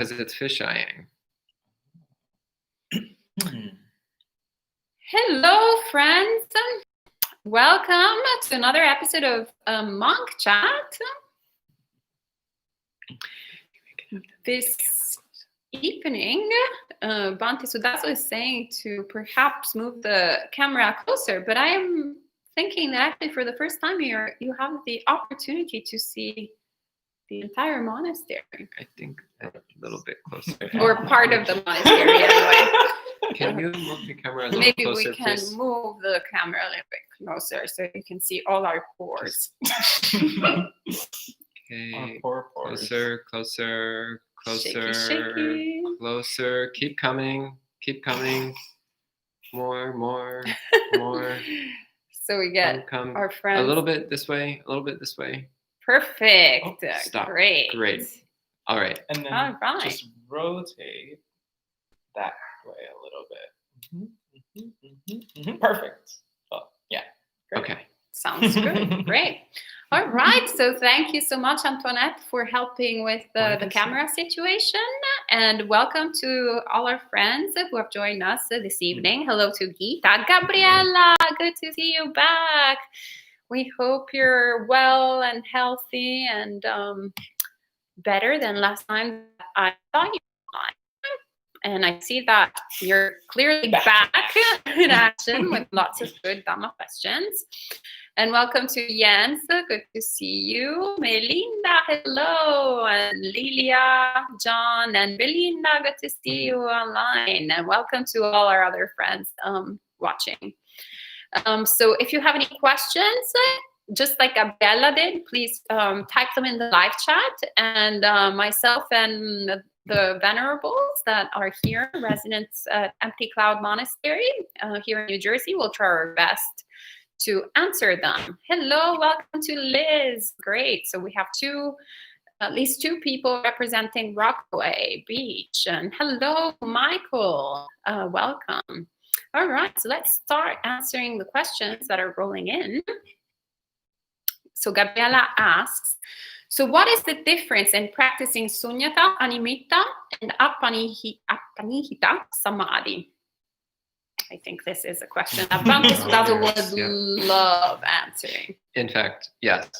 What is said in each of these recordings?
because it's fish-eyeing. Hello, friends. Welcome to another episode of Monk Chat. This evening, Banting Sudaso is saying to perhaps move the camera closer, but I am thinking that actually for the first time here, you have the opportunity to see the entire monastery. I think a little bit closer. Or part of the monastery anyway. Can you move the camera a little Maybe closer, we can please? move the camera a little bit closer so you can see all our pores. Okay, pores. closer, Shaky, shaky. closer. Keep coming. More. So we get Come. our friends. A little bit this way. Perfect. Oh, stop. Great. All right. And then All right. just rotate that way a little bit. Perfect. Oh, yeah. Great. Okay. Sounds good. Great. All right. So thank you so much, Antoinette, for helping with the camera situation. And welcome to all our friends who have joined us this evening. Hello to Gita. Gabriella, good to see you back. We hope you're well and healthy and better than last time I saw you on. And I see that you're clearly back in action with lots of good Dhamma questions. And welcome to Jens. Good to see you. Melinda, hello. And Lilia, John, and Belinda, good to see you online. And welcome to all our other friends watching. So if you have any questions, just like Gabriella did, please type them in the live chat. And myself and the venerables that are here, residents at Empty Cloud Monastery here in New Jersey, will try our best to answer them. Hello, welcome to Liz. Great. So we have at least two people representing Rockaway Beach. And hello, Michael. Welcome. All right, so let's start answering the questions that are rolling in. So Gabriella asks, so what is the difference in practicing sunyata, animitta, and apanihita samadhi? I think this is a question that Banting Sudaso would love answering. In fact, yes.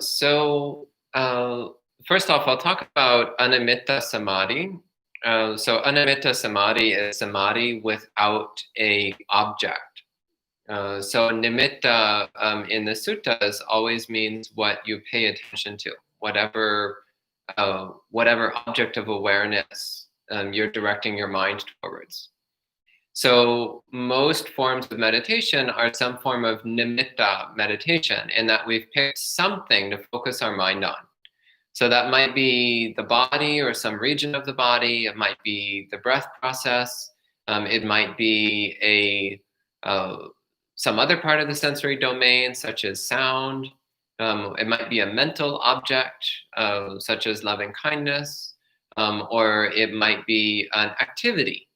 So first off, I'll talk about animitta samadhi. So animitta samadhi is samadhi without a object. So nimitta in the suttas always means what you pay attention to, whatever object of awareness you're directing your mind towards. So most forms of meditation are some form of nimitta meditation, in that we've picked something to focus our mind on. So that might be the body or some region of the body. It might be the breath process. It might be some other part of the sensory domain, such as sound. It might be a mental object, such as loving kindness, or it might be an activity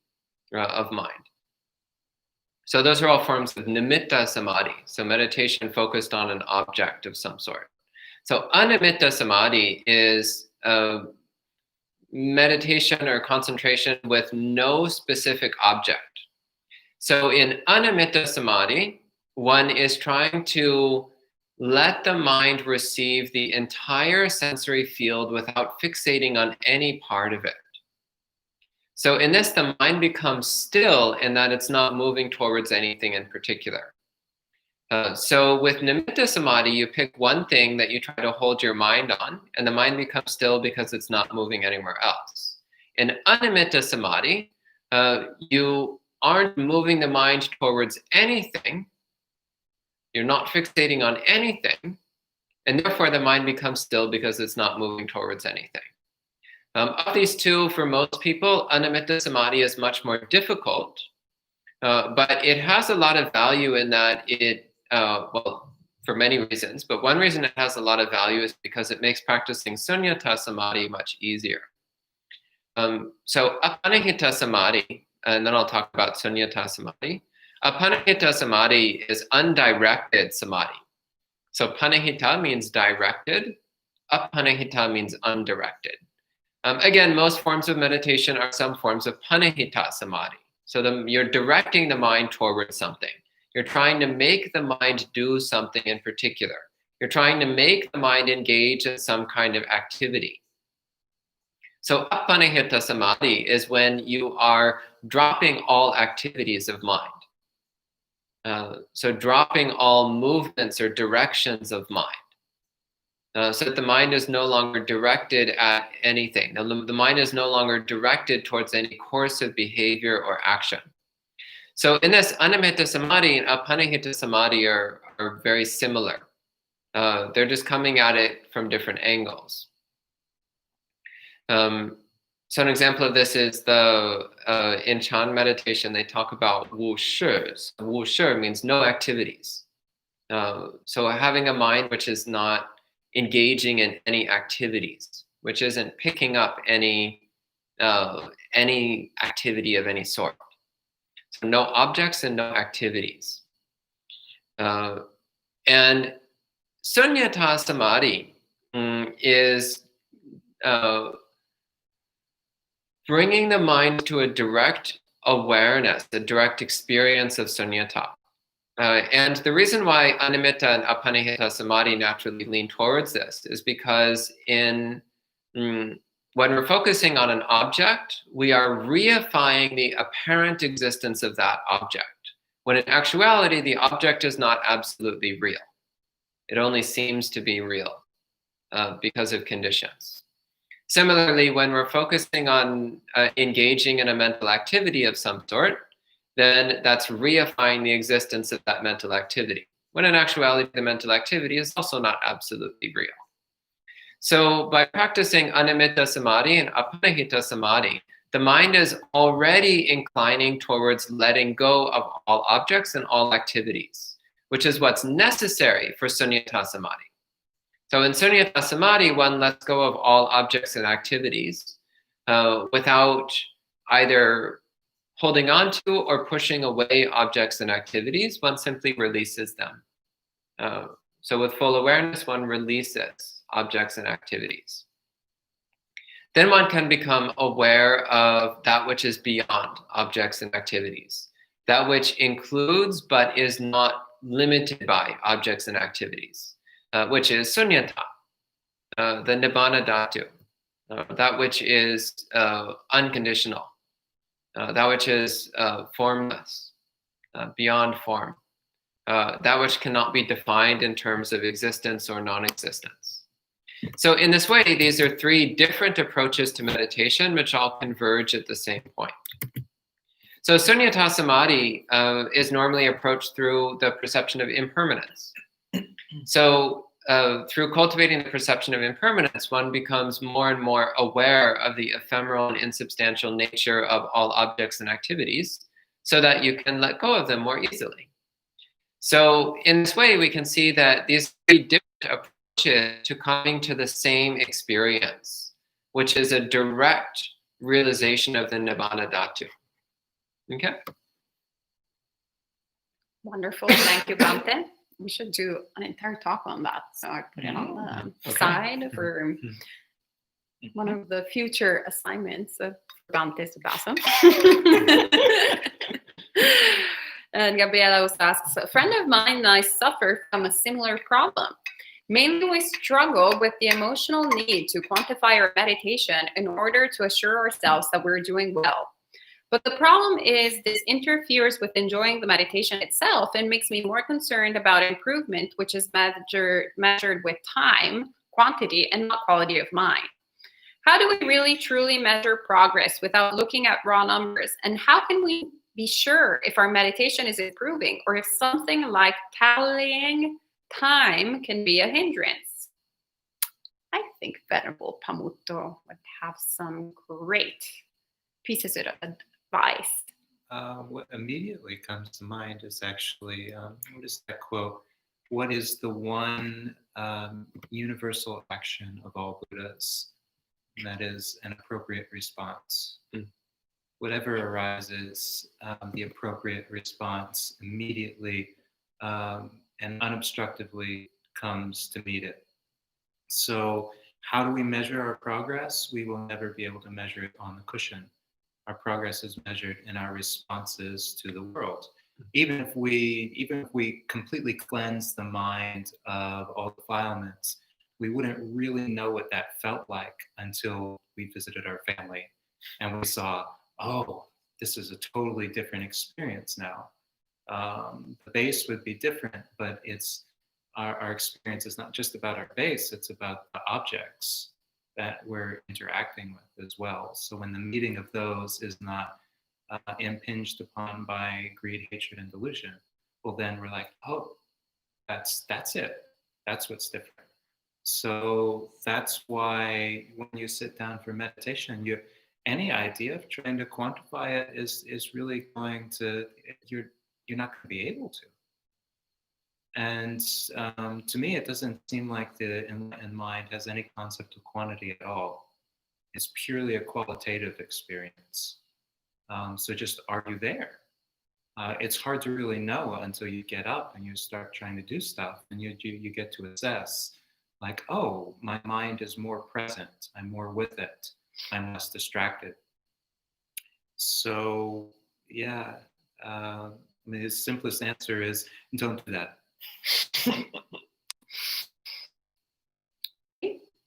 of mind. So those are all forms of nimitta samadhi. So meditation focused on an object of some sort. So animitta samadhi is meditation or concentration with no specific object. So in animitta samadhi, one is trying to let the mind receive the entire sensory field without fixating on any part of it. So in this, the mind becomes still in that it's not moving towards anything in particular. So with nimitta samadhi, you pick one thing that you try to hold your mind on, and the mind becomes still because it's not moving anywhere else. In animitta samadhi, you aren't moving the mind towards anything. You're not fixating on anything, and therefore the mind becomes still because it's not moving towards anything. Of these two, for most people, animitta samadhi is much more difficult, but it has a lot of value in that it, well, for many reasons, but one reason it has a lot of value is because it makes practicing sunyata samadhi much easier. So apanihita samadhi, and then I'll talk about sunyata samadhi. Apanihita samadhi is undirected samadhi. So panihita means directed, apanihita means undirected. Again, most forms of meditation are some forms of panihita samadhi. So you're directing the mind towards something. You're trying to make the mind do something in particular. You're trying to make the mind engage in some kind of activity. So apanihita samadhi is when you are dropping all activities of mind. So dropping all movements or directions of mind. So that the mind is no longer directed at anything. The mind is no longer directed towards any course of behavior or action. So in this, anamitta samadhi and apanihita samadhi are very similar. They're just coming at it from different angles. So an example of this is in Chan meditation, they talk about wu shi. Wu shi means no activities. So having a mind which is not engaging in any activities, which isn't picking up any activity of any sort. So no objects and no activities. And sunyata samadhi is bringing the mind to a direct awareness, a direct experience of sunyata. And the reason why animitta and apanihita samadhi naturally lean towards this is because when we're focusing on an object, we are reifying the apparent existence of that object, when in actuality, the object is not absolutely real. It only seems to be real because of conditions. Similarly, when we're focusing on engaging in a mental activity of some sort, then that's reifying the existence of that mental activity, when in actuality, the mental activity is also not absolutely real. So by practicing animitta samadhi and apanihita samadhi, the mind is already inclining towards letting go of all objects and all activities, which is what's necessary for sunyata samadhi. So in sunyata samadhi, one lets go of all objects and activities without either holding on to or pushing away objects and activities. One simply releases them. So with full awareness, one releases objects and activities. Then one can become aware of that which is beyond objects and activities, that which includes but is not limited by objects and activities, which is sunyata, the nibbana dhatu, that which is unconditional, that which is formless, beyond form, that which cannot be defined in terms of existence or non-existence. So in this way, these are three different approaches to meditation, which all converge at the same point. So sunyata samadhi is normally approached through the perception of impermanence. So through cultivating the perception of impermanence, one becomes more and more aware of the ephemeral and insubstantial nature of all objects and activities, so that you can let go of them more easily. So in this way, we can see that these three different approaches to coming to the same experience, which is a direct realization of the nibbana dhatu. Okay? Wonderful. Thank you, Banting. We should do an entire talk on that. So I put it on the side for one of the future assignments of Banting Subhasam. And Gabriela also asks, a friend of mine and I suffer from a similar problem. Mainly we struggle with the emotional need to quantify our meditation in order to assure ourselves that we're doing well. But the problem is this interferes with enjoying the meditation itself and makes me more concerned about improvement, which is measured with time, quantity, and not quality of mind. How do we really truly measure progress without looking at raw numbers? And how can we be sure if our meditation is improving or if something like tallying time can be a hindrance? I think Venerable Pamuto would have some great pieces of advice. What immediately comes to mind is actually, what is that quote? What is the one universal action of all Buddhas? And that is an appropriate response. Whatever arises, the appropriate response immediately and unobstructively comes to meet it. So how do we measure our progress? We will never be able to measure it on the cushion. Our progress is measured in our responses to the world. Even if we completely cleanse the mind of all defilements, we wouldn't really know what that felt like until we visited our family and we saw, oh, this is a totally different experience now. The base would be different, but it's our experience is not just about our base, it's about the objects that we're interacting with as well. So when the meeting of those is not impinged upon by greed, hatred, and delusion, well, then we're like, oh, that's it. That's what's different. So that's why when you sit down for meditation, any idea of trying to quantify it is really going to, you're not going to be able to. And to me, it doesn't seem like the enlightened mind has any concept of quantity at all. It's purely a qualitative experience. So just, are you there? It's hard to really know until you get up and you start trying to do stuff, and you get to assess, like, oh, my mind is more present. I'm more with it. I'm less distracted. So yeah, I mean, the simplest answer is don't do that.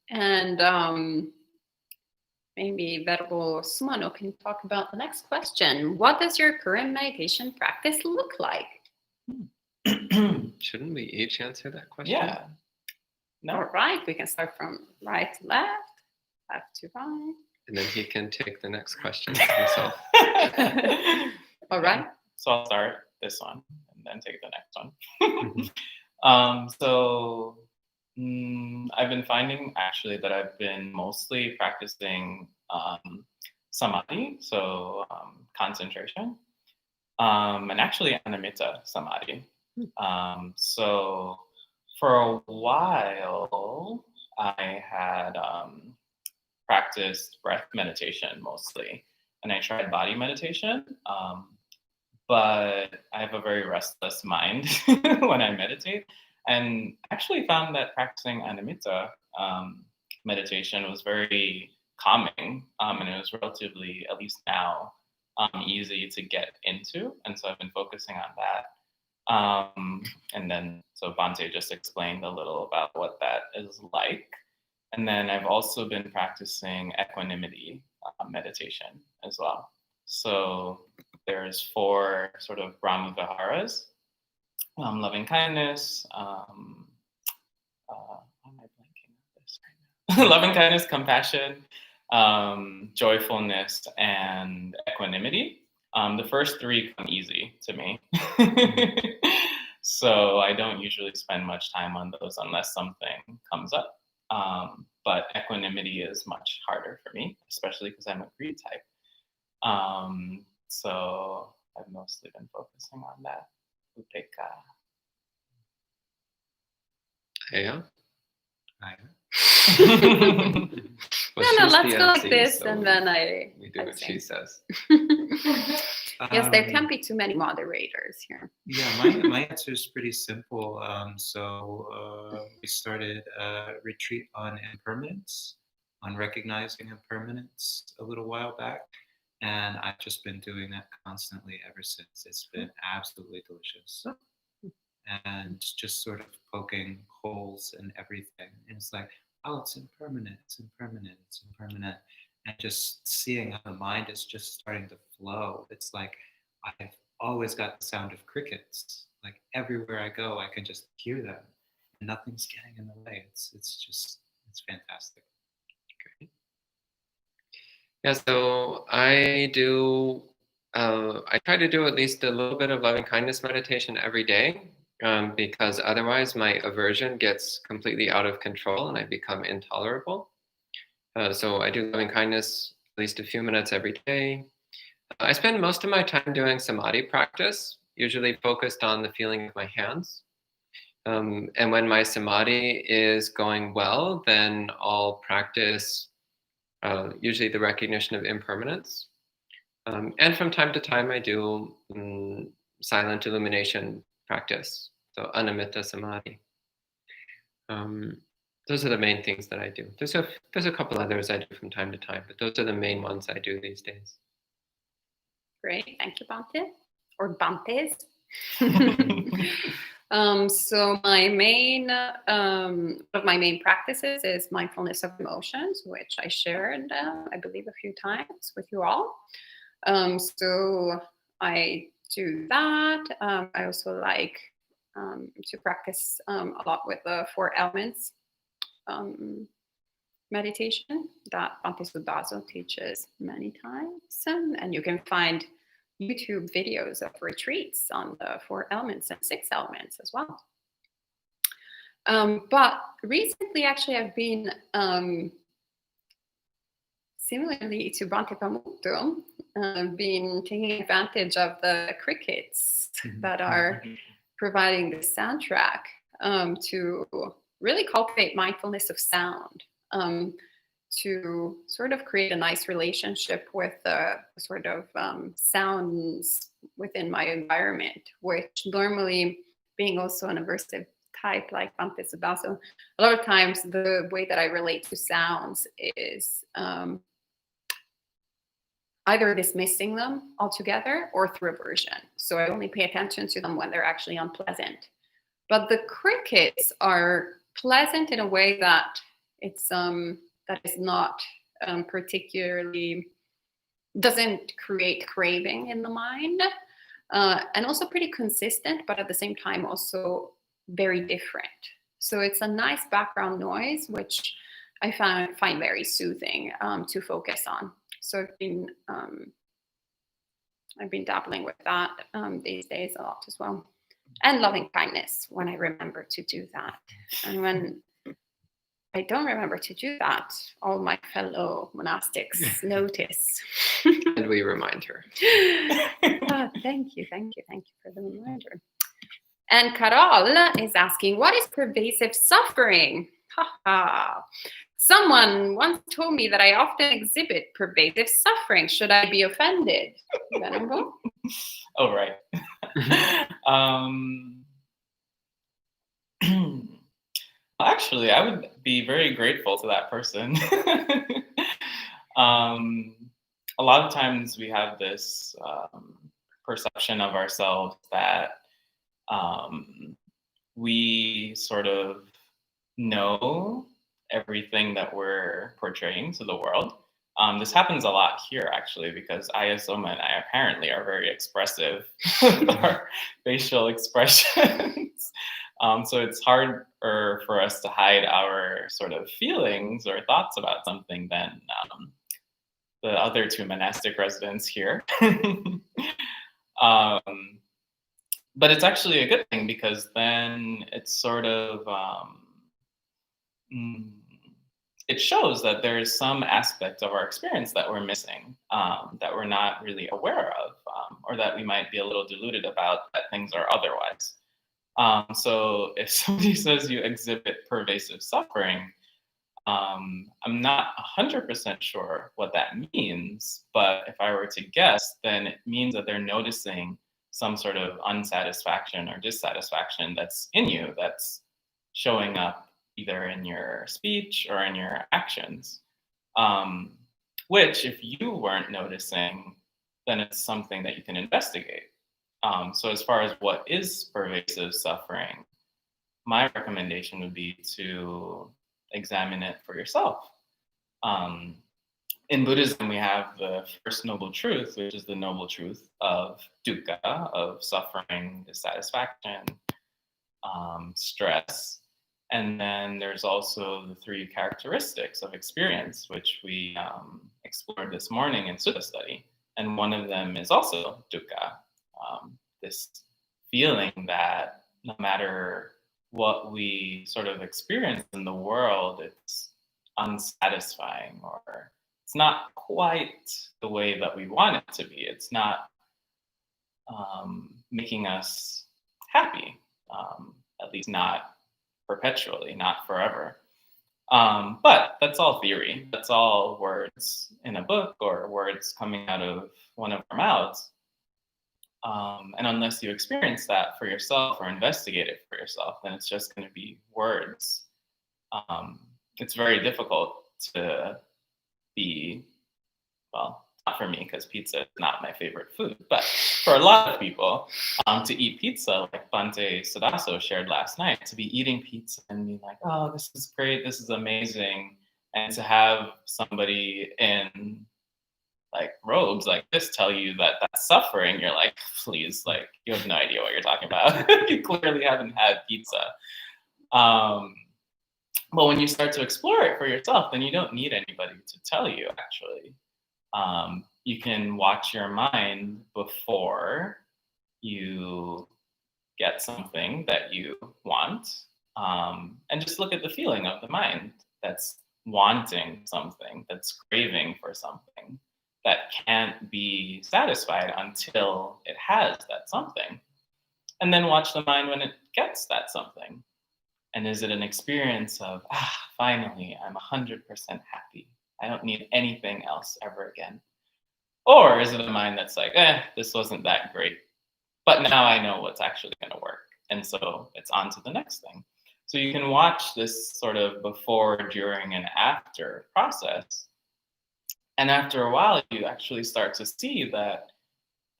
And maybe Venerable Sumano can talk about the next question. What does your current meditation practice look like? Shouldn't we each answer that question? Yeah. No. All right, we can start from right to left, left to right. And then he can take the next question himself. All right. So I'll start this one and then take the next one. So I've been finding actually that I've been mostly practicing samadhi, so concentration, and actually anamitta samadhi. So for a while, I had practiced breath meditation mostly, and I tried body meditation, but I have a very restless mind when I meditate, and actually found that practicing anamitta meditation was very calming, and it was relatively, at least now, easy to get into, and so I've been focusing on that. And then, so Bante just explained a little about what that is like. And then I've also been practicing equanimity meditation as well. So there's 4 sort of Brahma Viharas: loving kindness, why am I blanking on this right now? Loving kindness, compassion, joyfulness, and equanimity. The first 3 come easy to me. So I don't usually spend much time on those unless something comes up. But equanimity is much harder for me, especially because I'm a greed type. So I've mostly been focusing on that. Upeka. Yeah. No, let's go like this, so and then we do what she says. Yes, there can't be too many moderators here. Yeah, my answer is pretty simple. We started a retreat on impermanence, on recognizing impermanence a little while back. And I've just been doing that constantly ever since. It's been absolutely delicious. And just sort of poking holes in everything. And it's like, oh, it's impermanent, it's impermanent, it's impermanent. And just seeing how the mind is just starting to flow. It's like I've always got the sound of crickets. Like everywhere I go, I can just hear them. And nothing's getting in the way. It's fantastic. Great. Yeah, so I try to do at least a little bit of loving kindness meditation every day, because otherwise my aversion gets completely out of control and I become intolerable. So I do loving kindness at least a few minutes every day. I spend most of my time doing samadhi practice, usually focused on the feeling of my hands. And when my samadhi is going well, then I'll practice usually the recognition of impermanence. And from time to time, I do silent illumination practice, so anamitta samadhi. those are the main things that I do. There's a couple others I do from time to time, but those are the main ones I do these days. Great, thank you, Bante, or Bantes. So my main, one of my main practices is mindfulness of emotions, which I shared, I believe, a few times with you all. So I do that. I also like to practice a lot with the 4 elements meditation that Bante Sudhaso teaches many times. And you can find YouTube videos of retreats on the 4 elements and 6 elements as well. But recently, actually, I've been, similarly to Bhante Pamuto, been taking advantage of the crickets that are providing the soundtrack to really cultivate mindfulness of sound, to sort of create a nice relationship with the sort of sounds within my environment, which normally, being also an aversive type like Bhante Sudhaso, a lot of times the way that I relate to sounds is either dismissing them altogether or through aversion. So I only pay attention to them when they're actually unpleasant. But the crickets are pleasant in a way that it's that is not particularly, doesn't create craving in the mind, and also pretty consistent, but at the same time also very different. So it's a nice background noise, which I find very soothing to focus on. So I've been dabbling with that these days a lot as well. And loving kindness when I remember to do that. And when I don't remember to do that, all my fellow monastics notice. And we remind her. Thank you for the reminder. And Carol is asking, what is pervasive suffering? Someone once told me that I often exhibit pervasive suffering. Should I be offended? Venerable? Oh, right. Actually, I would be very grateful to that person. A lot of times we have this perception of ourselves that we sort of know everything that we're portraying to the world. This happens a lot here, actually, because Soma and I apparently are very expressive with our facial expressions. So it's harder for us to hide our sort of feelings or thoughts about something than the other 2 monastic residents here. But it's actually a good thing, because then it's sort of, it shows that there is some aspect of our experience that we're missing, that we're not really aware of, or that we might be a little deluded about, that things are otherwise. So if somebody says you exhibit pervasive suffering, I'm not 100% sure what that means, but if I were to guess, then it means that they're noticing some sort of unsatisfaction or dissatisfaction that's in you, that's showing up either in your speech or in your actions, which if you weren't noticing, then it's something that you can investigate. So as far as what is pervasive suffering, my recommendation would be to examine it for yourself. In Buddhism, we have the first noble truth, which is the noble truth of dukkha, of suffering, dissatisfaction, stress. And then there's also the 3 characteristics of experience, which we explored this morning in Sutta study. And one of them is also dukkha, this feeling that no matter what we sort of experience in the world, it's unsatisfying, or it's not quite the way that we want it to be. It's not making us happy, at least not perpetually, not forever. But that's all theory. That's all words in a book or words coming out of one of our mouths. And unless you experience that for yourself or investigate it for yourself, then it's just going to be words. It's very difficult to be, well, not for me because pizza is not my favorite food, but for a lot of people, to eat pizza, like Bante Sadaso shared last night, to be eating pizza and be like, oh, this is great, this is amazing, and to have somebody in like robes like this tell you that that's suffering, you're like, please, like, you have no idea what you're talking about. You clearly haven't had pizza. But when you start to explore it for yourself, then you don't need anybody to tell you, actually. You can watch your mind before you get something that you want, and just look at the feeling of the mind that's wanting something, that's craving for something, that can't be satisfied until it has that something. And then watch the mind when it gets that something. And is it an experience of, finally, I'm 100% happy. I don't need anything else ever again. Or is it a mind that's like, this wasn't that great, but now I know what's actually going to work. And so it's on to the next thing. So you can watch this sort of before, during, and after process. And after a while, you actually start to see that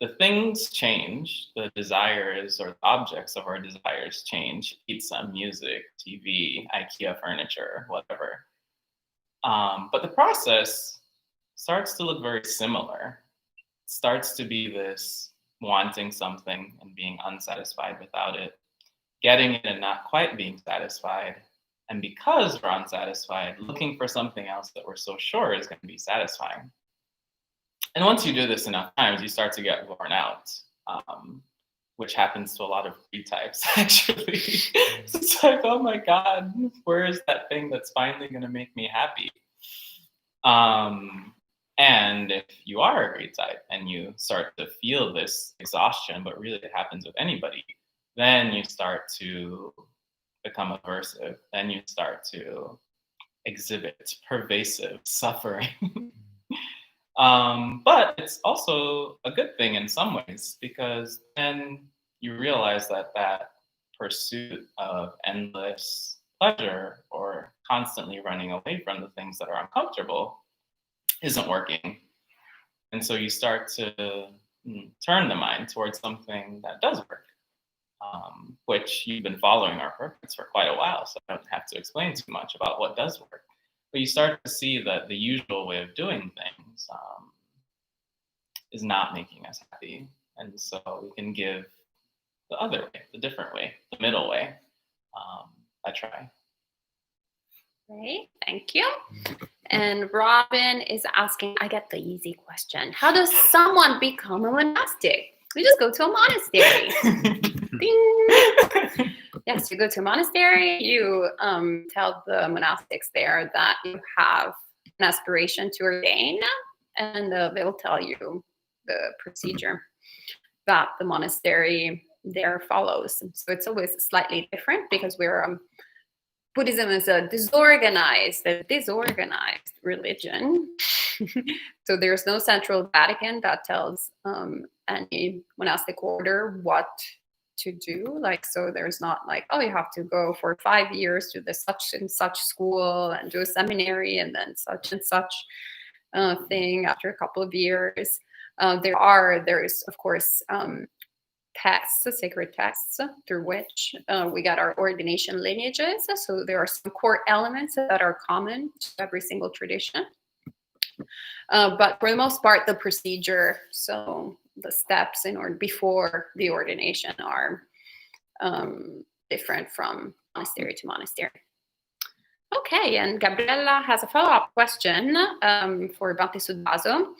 the things change, the desires or the objects of our desires change, pizza, music, TV, IKEA furniture, whatever. But the process starts to look very similar. It starts to be this wanting something and being unsatisfied without it, getting it and not quite being satisfied. And because we're unsatisfied, looking for something else that we're so sure is going to be satisfying. And once you do this enough times, you start to get worn out, which happens to a lot of free types, actually. It's like, oh my God, where is that thing that's finally going to make me happy? And if you are a great type and you start to feel this exhaustion, but really it happens with anybody, then you start to become aversive. Then you start to exhibit pervasive suffering. But it's also a good thing in some ways, because then you realize that that pursuit of endless pleasure or constantly running away from the things that are uncomfortable isn't working. And so you start to turn the mind towards something that does work, which you've been following our purpose for quite a while, so I don't have to explain too much about what does work. But you start to see that the usual way of doing things is not making us happy. And so we can give the other way, the different way, the middle way, a try. Great, thank you. And Robin is asking, I get the easy question. How does someone become a monastic? We just go to a monastery. Ding! Yes, you go to a monastery, you tell the monastics there that you have an aspiration to ordain, and they'll tell you the procedure that the monastery there follows. So it's always slightly different because we're Buddhism is a disorganized religion. So there's no central Vatican that tells any monastic order what to do. Like, so there's not like, oh, you have to go for 5 years to the such and such school and do a seminary and then such and such thing after a couple of years. There's of course texts, sacred texts, through which we got our ordination lineages. So there are some core elements that are common to every single tradition. But for the most part, the procedure, so the steps in order before the ordination are different from monastery to monastery. Okay, and Gabriella has a follow-up question for Bhante Sudhaso.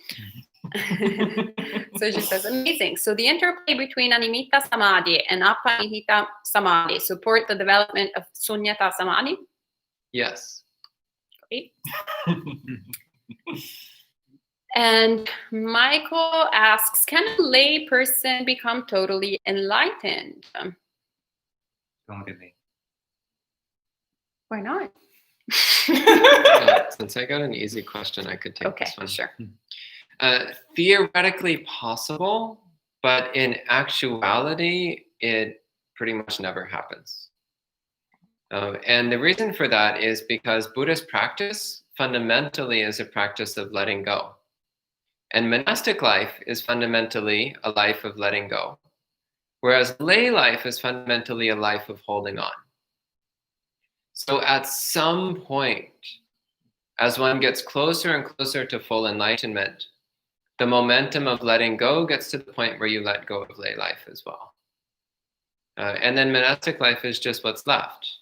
So she says, amazing. So the interplay between Animitta Samadhi and Apanihita Samadhi support the development of Sunyata Samadhi? Yes. Great. And Michael asks, can a lay person become totally enlightened? Don't get me. Why not? Yeah, since I got an easy question, I could take this one. Sure. Theoretically possible, but in actuality, it pretty much never happens. And the reason for that is because Buddhist practice fundamentally is a practice of letting go. And monastic life is fundamentally a life of letting go, whereas lay life is fundamentally a life of holding on. So at some point, as one gets closer and closer to full enlightenment, the momentum of letting go gets to the point where you let go of lay life as well. And then monastic life is just what's left.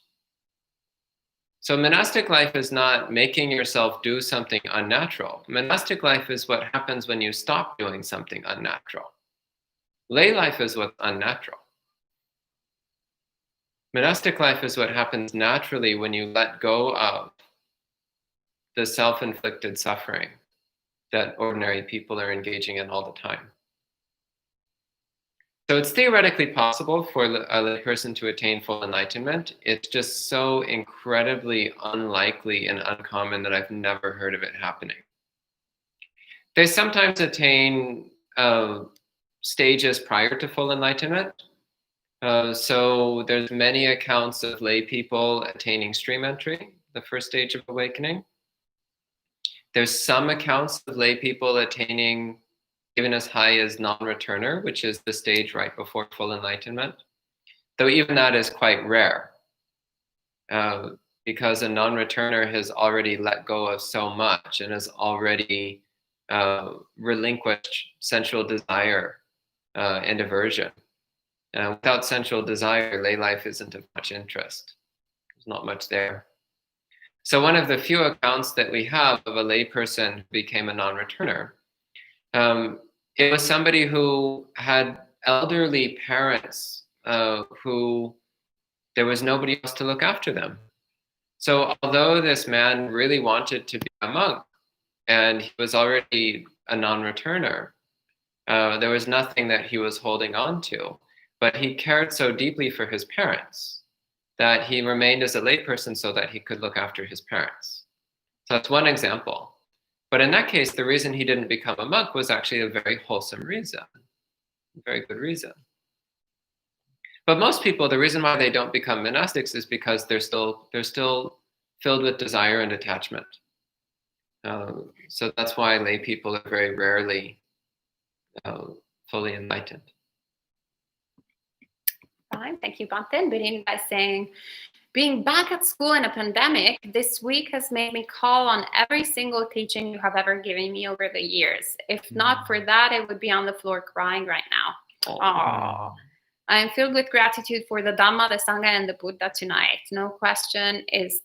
So monastic life is not making yourself do something unnatural. Monastic life is what happens when you stop doing something unnatural. Lay life is what's unnatural. Monastic life is what happens naturally when you let go of the self-inflicted suffering that ordinary people are engaging in all the time. So it's theoretically possible for a lay person to attain full enlightenment. It's just so incredibly unlikely and uncommon that I've never heard of it happening. They sometimes attain stages prior to full enlightenment. So there's many accounts of lay people attaining stream entry, the first stage of awakening. There's some accounts of lay people attaining even as high as non-returner, which is the stage right before full enlightenment. Though even that is quite rare, because a non-returner has already let go of so much and has already relinquished sensual desire and aversion. Without sensual desire, lay life isn't of much interest. There's not much there. So one of the few accounts that we have of a lay person who became a non-returner, it was somebody who had elderly parents who there was nobody else to look after them. So although this man really wanted to be a monk and he was already a non-returner, there was nothing that he was holding on to, but he cared so deeply for his parents that he remained as a layperson so that he could look after his parents. So that's one example. But in that case, the reason he didn't become a monk was actually a very wholesome reason, a very good reason. But most people, the reason why they don't become monastics is because they're still filled with desire and attachment. So that's why lay people are very rarely fully enlightened. Fine, thank you, Banting. Beginning by saying, being back at school in a pandemic, this week has made me call on every single teaching you have ever given me over the years. If not for that, I would be on the floor crying right now. Aww. I am filled with gratitude for the Dhamma, the Sangha, and the Buddha tonight. No question is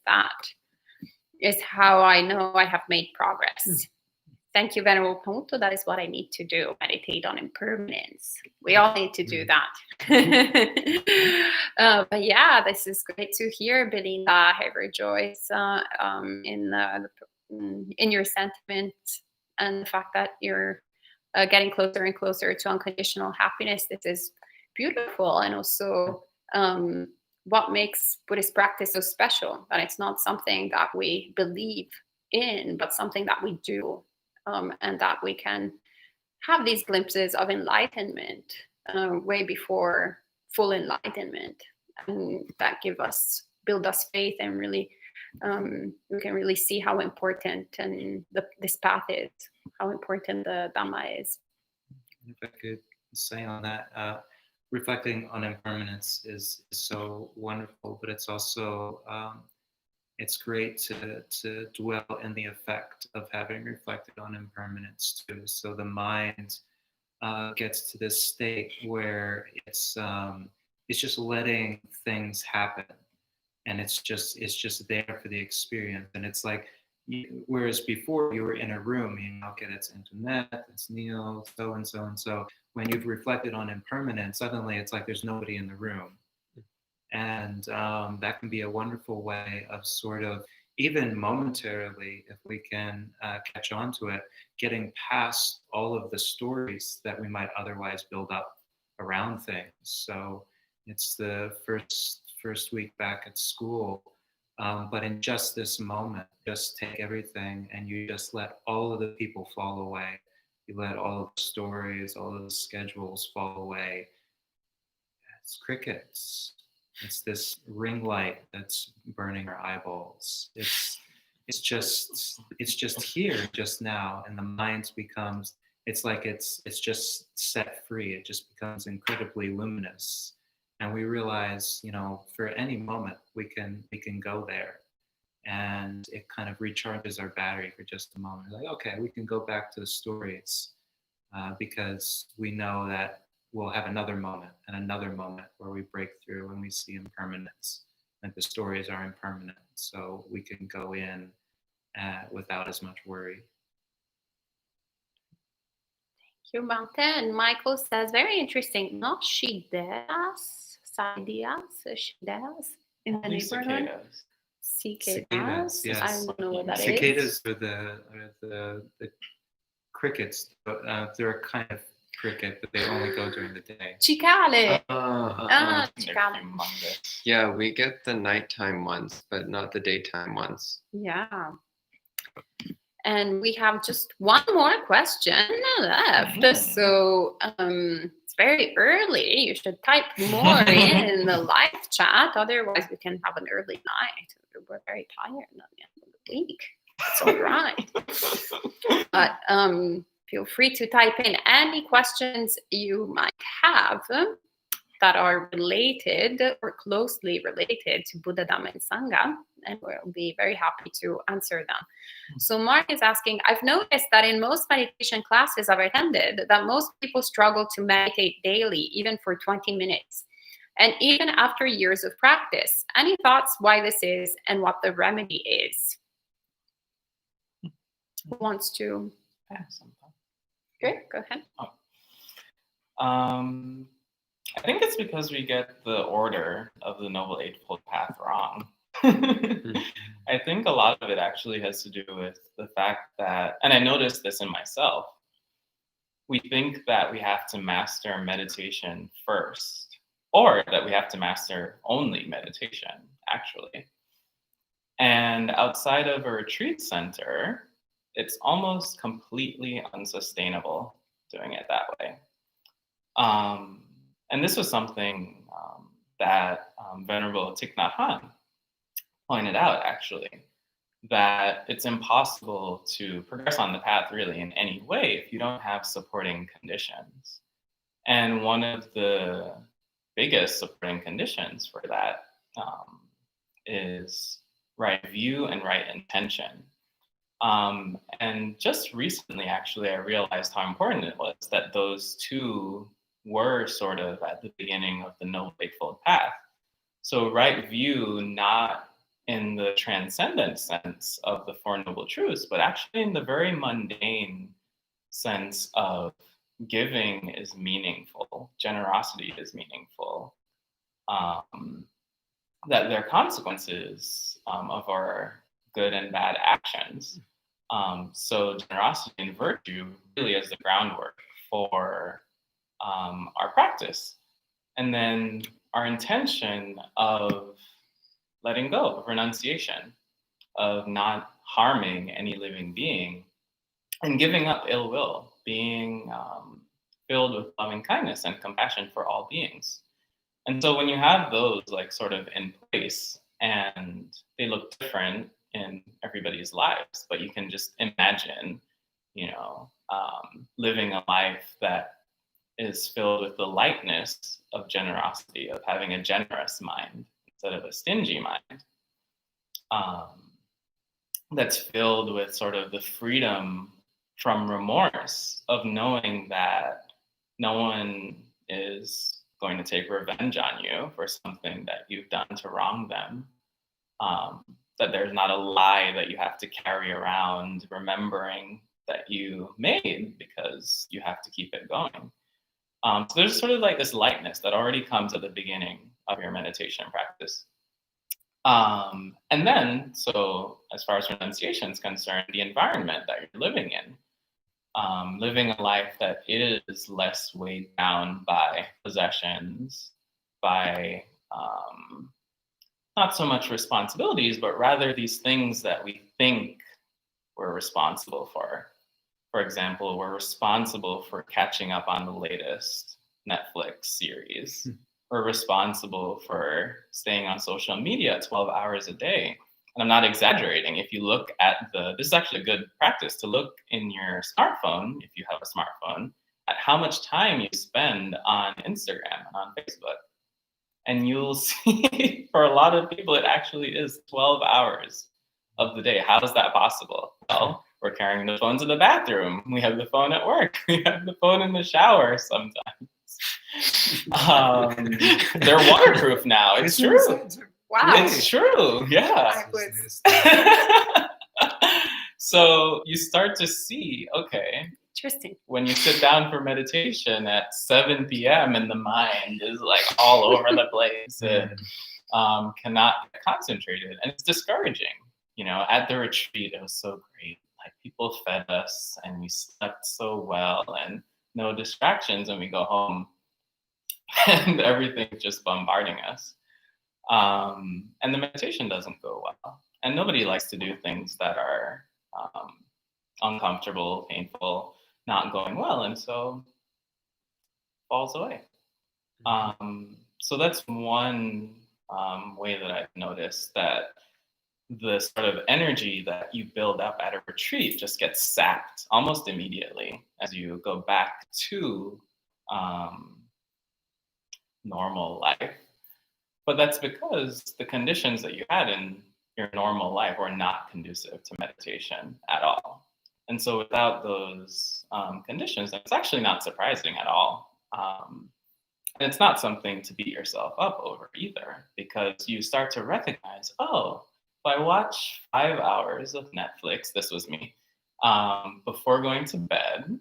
how I know I have made progress. Thank you, Venerable Pamuto. That is what I need to do. Meditate on impermanence. We all need to do that. But yeah, this is great to hear, Belinda. I rejoice in your sentiment and the fact that you're getting closer and closer to unconditional happiness. This is beautiful, and also what makes Buddhist practice so special, that it's not something that we believe in, but something that we do. And that we can have these glimpses of enlightenment way before full enlightenment, and that build us faith, and really we can really see how important this path is, how important the Dhamma is. If I could say on that, reflecting on impermanence is so wonderful, but it's also it's great to dwell in the effect of having reflected on impermanence too. So the mind gets to this state where it's just letting things happen, and it's just there for the experience. And it's like, whereas before you were in a room, okay, that's internet, that's Neil, so and so and so. When you've reflected on impermanence, suddenly it's like there's nobody in the room. And that can be a wonderful way of sort of, even momentarily, if we can catch on to it, getting past all of the stories that we might otherwise build up around things. So it's the first week back at school, but in just this moment, just take everything and you just let all of the people fall away. You let all of the stories, all of the schedules fall away. It's crickets. It's this ring light that's burning our eyeballs. It's just here, just now, and the mind becomes. It's like it's just set free. It just becomes incredibly luminous, and we realize, for any moment we can go there, and it kind of recharges our battery for just a moment. Like, okay, we can go back to the stories, because we know that we'll have another moment and another moment where we break through and we see impermanence, and the stories are impermanent, so we can go in without as much worry. Thank you, Banting. Michael says, very interesting. Not shideas, in the neighborhood. Cicadas. Yes. I don't know what that is. Cicadas are the crickets, but they're a kind of cricket, but they only go during the day. Cicale. They're Cicale. humongous. Yeah, we get the nighttime ones, but not the daytime ones. Yeah. And we have just one more question left. So it's very early. You should type more in the live chat. Otherwise, we can have an early night. We're very tired at the end of the week. It's all right. But feel free to type in any questions you might have that are related or closely related to Buddha, Dhamma, and Sangha, and we'll be very happy to answer them. So Mark is asking, I've noticed that in most meditation classes I've attended, that most people struggle to meditate daily, even for 20 minutes, and even after years of practice. Any thoughts why this is and what the remedy is? Who wants to? Good, go ahead. I think it's because we get the order of the Noble Eightfold Path wrong. I think a lot of it actually has to do with the fact that, and I noticed this in myself, we think that we have to master meditation first, or that we have to master only meditation, actually. And outside of a retreat center, it's almost completely unsustainable doing it that way. And this was something that Venerable Thich Nhat Hanh pointed out, actually, that it's impossible to progress on the path really in any way if you don't have supporting conditions. And one of the biggest supporting conditions for that is right view and right intention. And just recently, actually, I realized how important it was that those two were sort of at the beginning of the Noble Eightfold Path. So right view, not in the transcendent sense of the Four Noble Truths, but actually in the very mundane sense of giving is meaningful, generosity is meaningful, that there are consequences of our good and bad actions. So generosity and virtue really is the groundwork for our practice. And then our intention of letting go, of renunciation, of not harming any living being, and giving up ill will, being filled with loving kindness and compassion for all beings. And so when you have those like sort of in place, and they look different in everybody's lives, but you can just imagine, living a life that is filled with the lightness of generosity, of having a generous mind instead of a stingy mind, that's filled with sort of the freedom from remorse of knowing that no one is going to take revenge on you for something that you've done to wrong them, that there's not a lie that you have to carry around remembering that you made because you have to keep it going. So there's sort of like this lightness that already comes at the beginning of your meditation practice. And then, so as far as renunciation is concerned, the environment that you're living in, living a life that is less weighed down by possessions, by not so much responsibilities, but rather these things that we think we're responsible for. For example, we're responsible for catching up on the latest Netflix series, we're responsible for staying on social media 12 hours a day. And I'm not exaggerating. If you look at this is actually a good practice to look in your smartphone, if you have a smartphone, at how much time you spend on Instagram and on Facebook. And you'll see for a lot of people, it actually is 12 hours of the day. How is that possible? Well, we're carrying the phone to the bathroom. We have the phone at work. We have the phone in the shower sometimes. They're waterproof now. It's true. Wow. It's true. Yeah. So you start to see, okay, Interesting. when you sit down for meditation at 7 p.m. and the mind is like all over the place and cannot get concentrated, and it's discouraging. You know, at the retreat, it was so great. Like people fed us and we slept so well and no distractions, and we go home and everything's just bombarding us. And the meditation doesn't go well. And nobody likes to do things that are uncomfortable, painful, not going well, and so falls away. So that's one way that I've noticed that the sort of energy that you build up at a retreat just gets sapped almost immediately as you go back to normal life. But that's because the conditions that you had in your normal life were not conducive to meditation at all. And so without those conditions, it's actually not surprising at all. And it's not something to beat yourself up over either, because you start to recognize, oh, if I watch 5 hours of Netflix, this was me, before going to bed,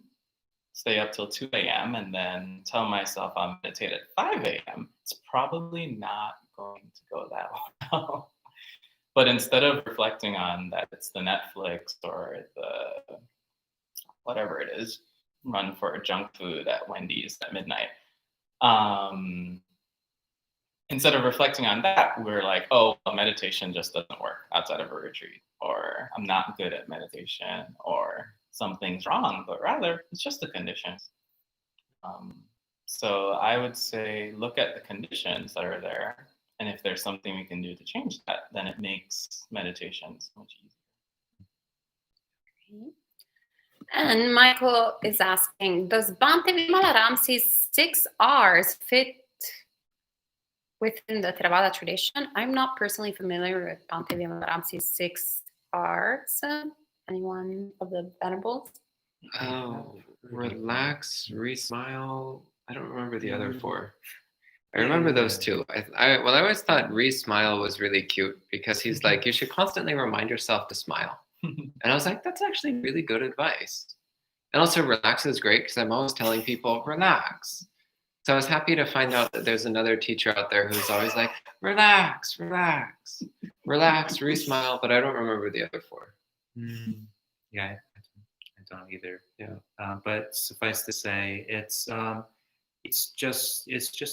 stay up till 2 a.m. and then tell myself I'll meditate at 5 a.m., it's probably not going to go that well. But instead of reflecting on that it's the Netflix or the whatever it is, run for junk food at Wendy's at midnight, instead of reflecting on that, we're like, oh, well, meditation just doesn't work outside of a retreat, or I'm not good at meditation, or something's wrong, but rather it's just the conditions. So I would say look at the conditions that are there, and if there's something we can do to change that, then it makes meditation so much easier. And Michael is asking, does Banting Malaramsi's 6 R's fit within the Theravada tradition? I'm not personally familiar with Banting Malaramsi's 6 R's. Anyone of the Venerables? Oh, relax, re-smile. I don't remember the other 4. I remember those 2. I always thought re-smile was really cute because he's like, you should constantly remind yourself to smile. And I was like, that's actually really good advice. And also relax is great because I'm always telling people, relax. So I was happy to find out that there's another teacher out there who's always like, relax, relax, relax, re-smile, but I don't remember the other 4. Yeah, I don't either. Yeah. But suffice to say, it's just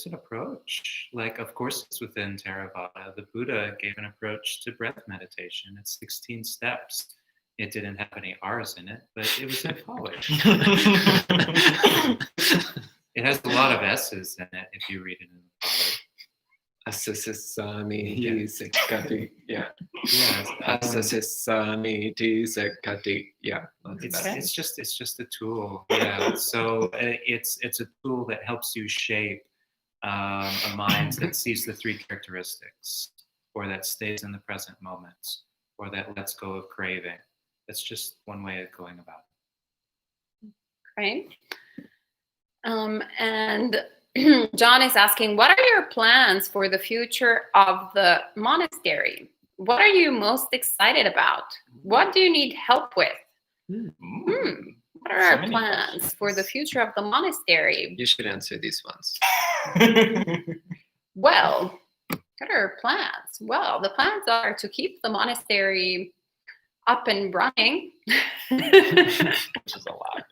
an approach. Like, of course, it's within Theravada. The Buddha gave an approach to breath meditation. It's 16 steps. It didn't have any R's in it, but it was polished. It has a lot of S's in it if you read it in the Pali. Asasisami Sekati. Yeah. Yeah. Asasisami Sekati. Yeah. It's just a tool. Yeah. So it's a tool that helps you shape a mind that sees the 3 characteristics, or that stays in the present moment, or that lets go of craving. That's just one way of going about it. Great. And John is asking, what are your plans for the future of the monastery? What are you most excited about? What do you need help with? What are our plans for the future of the monastery? You should answer these ones. Well, what are our plans? Well, the plans are to keep the monastery up and running. Which is a lot.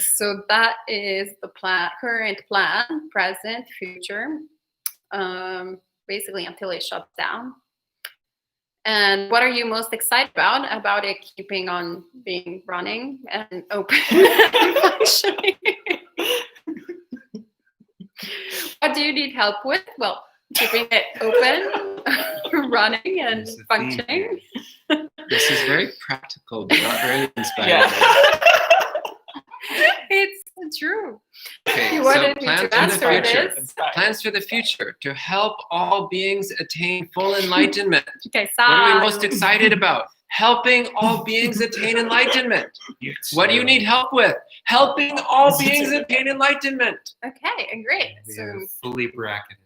So that is the current plan, present, future, basically until it shuts down. And what are you most excited about it keeping on being running and open and functioning? What do you need help with? Well, keeping it open, running, and There's a theme functioning. This is very practical, but not very inspiring. Yeah. It's true. Okay, You so wanted me plans to for the answer future. this? Plans for the future to help all beings attain full enlightenment. Okay, What are we most silence. excited about? Helping all beings attain enlightenment. Yes. What do you need help with? Helping all beings attain enlightenment. Okay, great. We So have fully bracketed.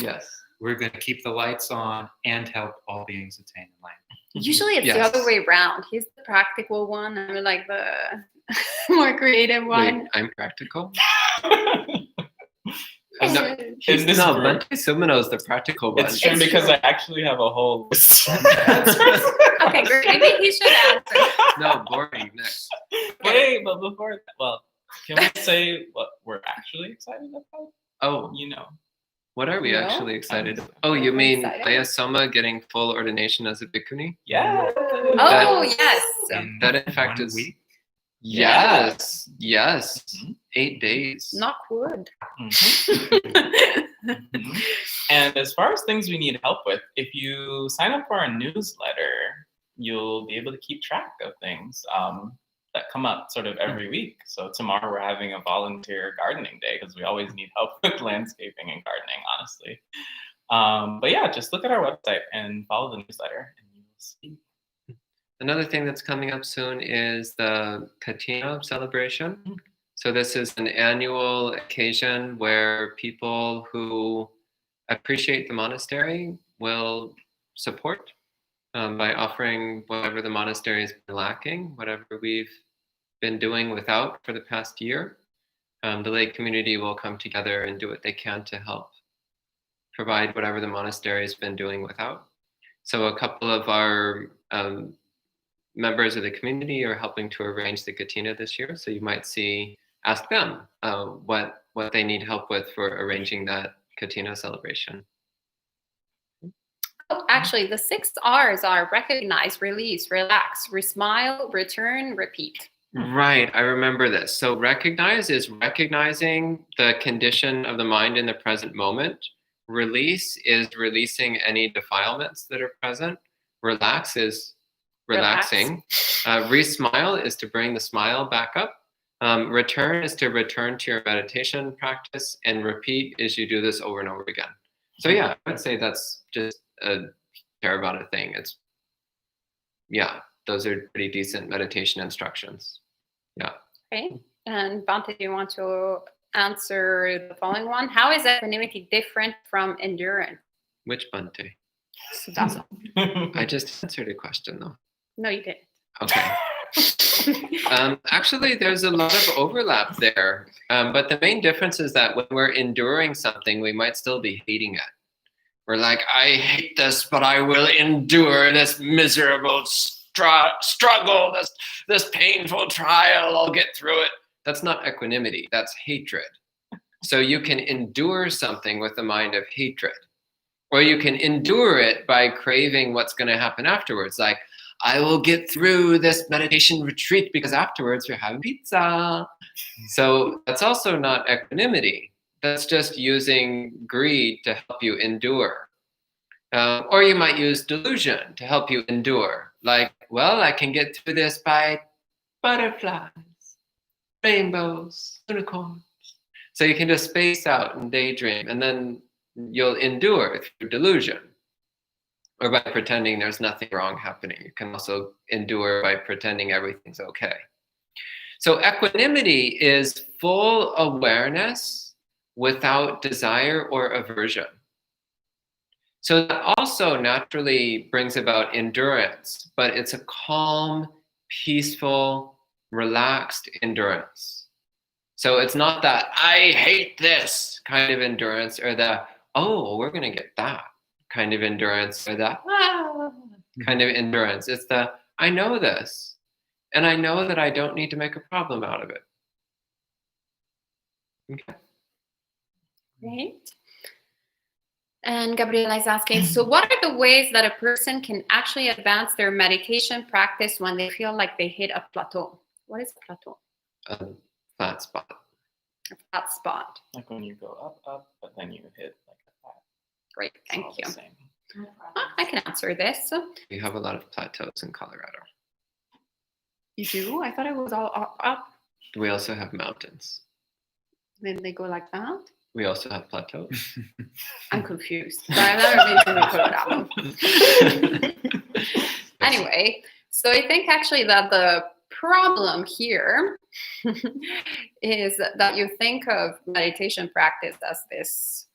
Yes. We're going to keep the lights on and help all beings attain enlightenment. usually it's the Yes. other way around. He's the practical one, and I'm like the more creative one. Wait, I'm practical? And No, in this no, group, Bante Sumino is the practical one. it's true It's because true. I actually have a whole list of answers. Okay, great. Maybe he should answer. No, boring. Next. Wait, but before that, well, can we say what we're actually excited about? Oh, You know. what are we No? actually excited about? Oh, you I'm mean excited. Leia Soma getting full ordination as a bhikkhuni? Yeah. Oh, yes. In That in fact 1 is- week. Yes, yes. Mhm. 8 days. Knock wood. Mhm. Mhm. And as far as things we need help with, if you sign up for our newsletter, you'll be able to keep track of things that come up sort of every week. So tomorrow we're having a volunteer gardening day because we always need help with landscaping and gardening, honestly. But yeah, just look at our website and follow the newsletter and you will see. Another thing that's coming up soon is the Katina celebration. So this is an annual occasion where people who appreciate the monastery will support by offering whatever the monastery has been lacking, whatever we've been doing without for the past year. The lay community will come together and do what they can to help provide whatever the monastery has been doing without. So a couple of our members of the community are helping to arrange the Katina this year. So you might ask them what they need help with for arranging that Katina celebration. Oh, actually, the 6 R's are recognize, release, relax, smile, return, repeat. Right, I remember this. So recognize is recognizing the condition of the mind in the present moment. Release is releasing any defilements that are present. Relax is relaxing. Re-smile is to bring the smile back up. Return is to return to your meditation practice. And repeat is you do this over and over again. So yeah, I would say that's just a Theravada thing. Those are pretty decent meditation instructions. Yeah. Okay. And Bante, do you want to answer the following one? How is equanimity different from endurance? Which Bante? Sudasa. I just answered a question though. No, you didn't. Okay. Actually, there's a lot of overlap there. But the main difference is that when we're enduring something, we might still be hating it. We're like, I hate this, but I will endure this miserable struggle, this painful trial. I'll get through it. That's not equanimity. That's hatred. So you can endure something with a mind of hatred. Or you can endure it by craving what's going to happen afterwards. Like, I will get through this meditation retreat because afterwards we're having pizza. So that's also not equanimity. That's just using greed to help you endure. Or you might use delusion to help you endure. Like, well, I can get through this by butterflies, rainbows, unicorns. So you can just space out and daydream, and then you'll endure through delusion. Or by pretending there's nothing wrong happening. You can also endure by pretending everything's okay. So equanimity is full awareness without desire or aversion. So that also naturally brings about endurance, but it's a calm, peaceful, relaxed endurance. So it's not that I hate this kind of endurance, or the, oh, we're going to get that kind of endurance, or the kind of endurance. It's the, I know this, and I know that I don't need to make a problem out of it. Okay. Right. And Gabriela is asking, so what are the ways that a person can actually advance their meditation practice when they feel like they hit a plateau? What is a plateau? A flat spot. that spot. Like when you go up, but then you hit like a flat. Great, It's thank all you. the same. I can answer this. We have a lot of plateaus in Colorado. You do? I thought it was all up. We also have mountains. Then they go like that. We also have plateaus. I'm confused. So I've never been to Colorado. Anyway, so I think actually that the problem here is that you think of meditation practice as this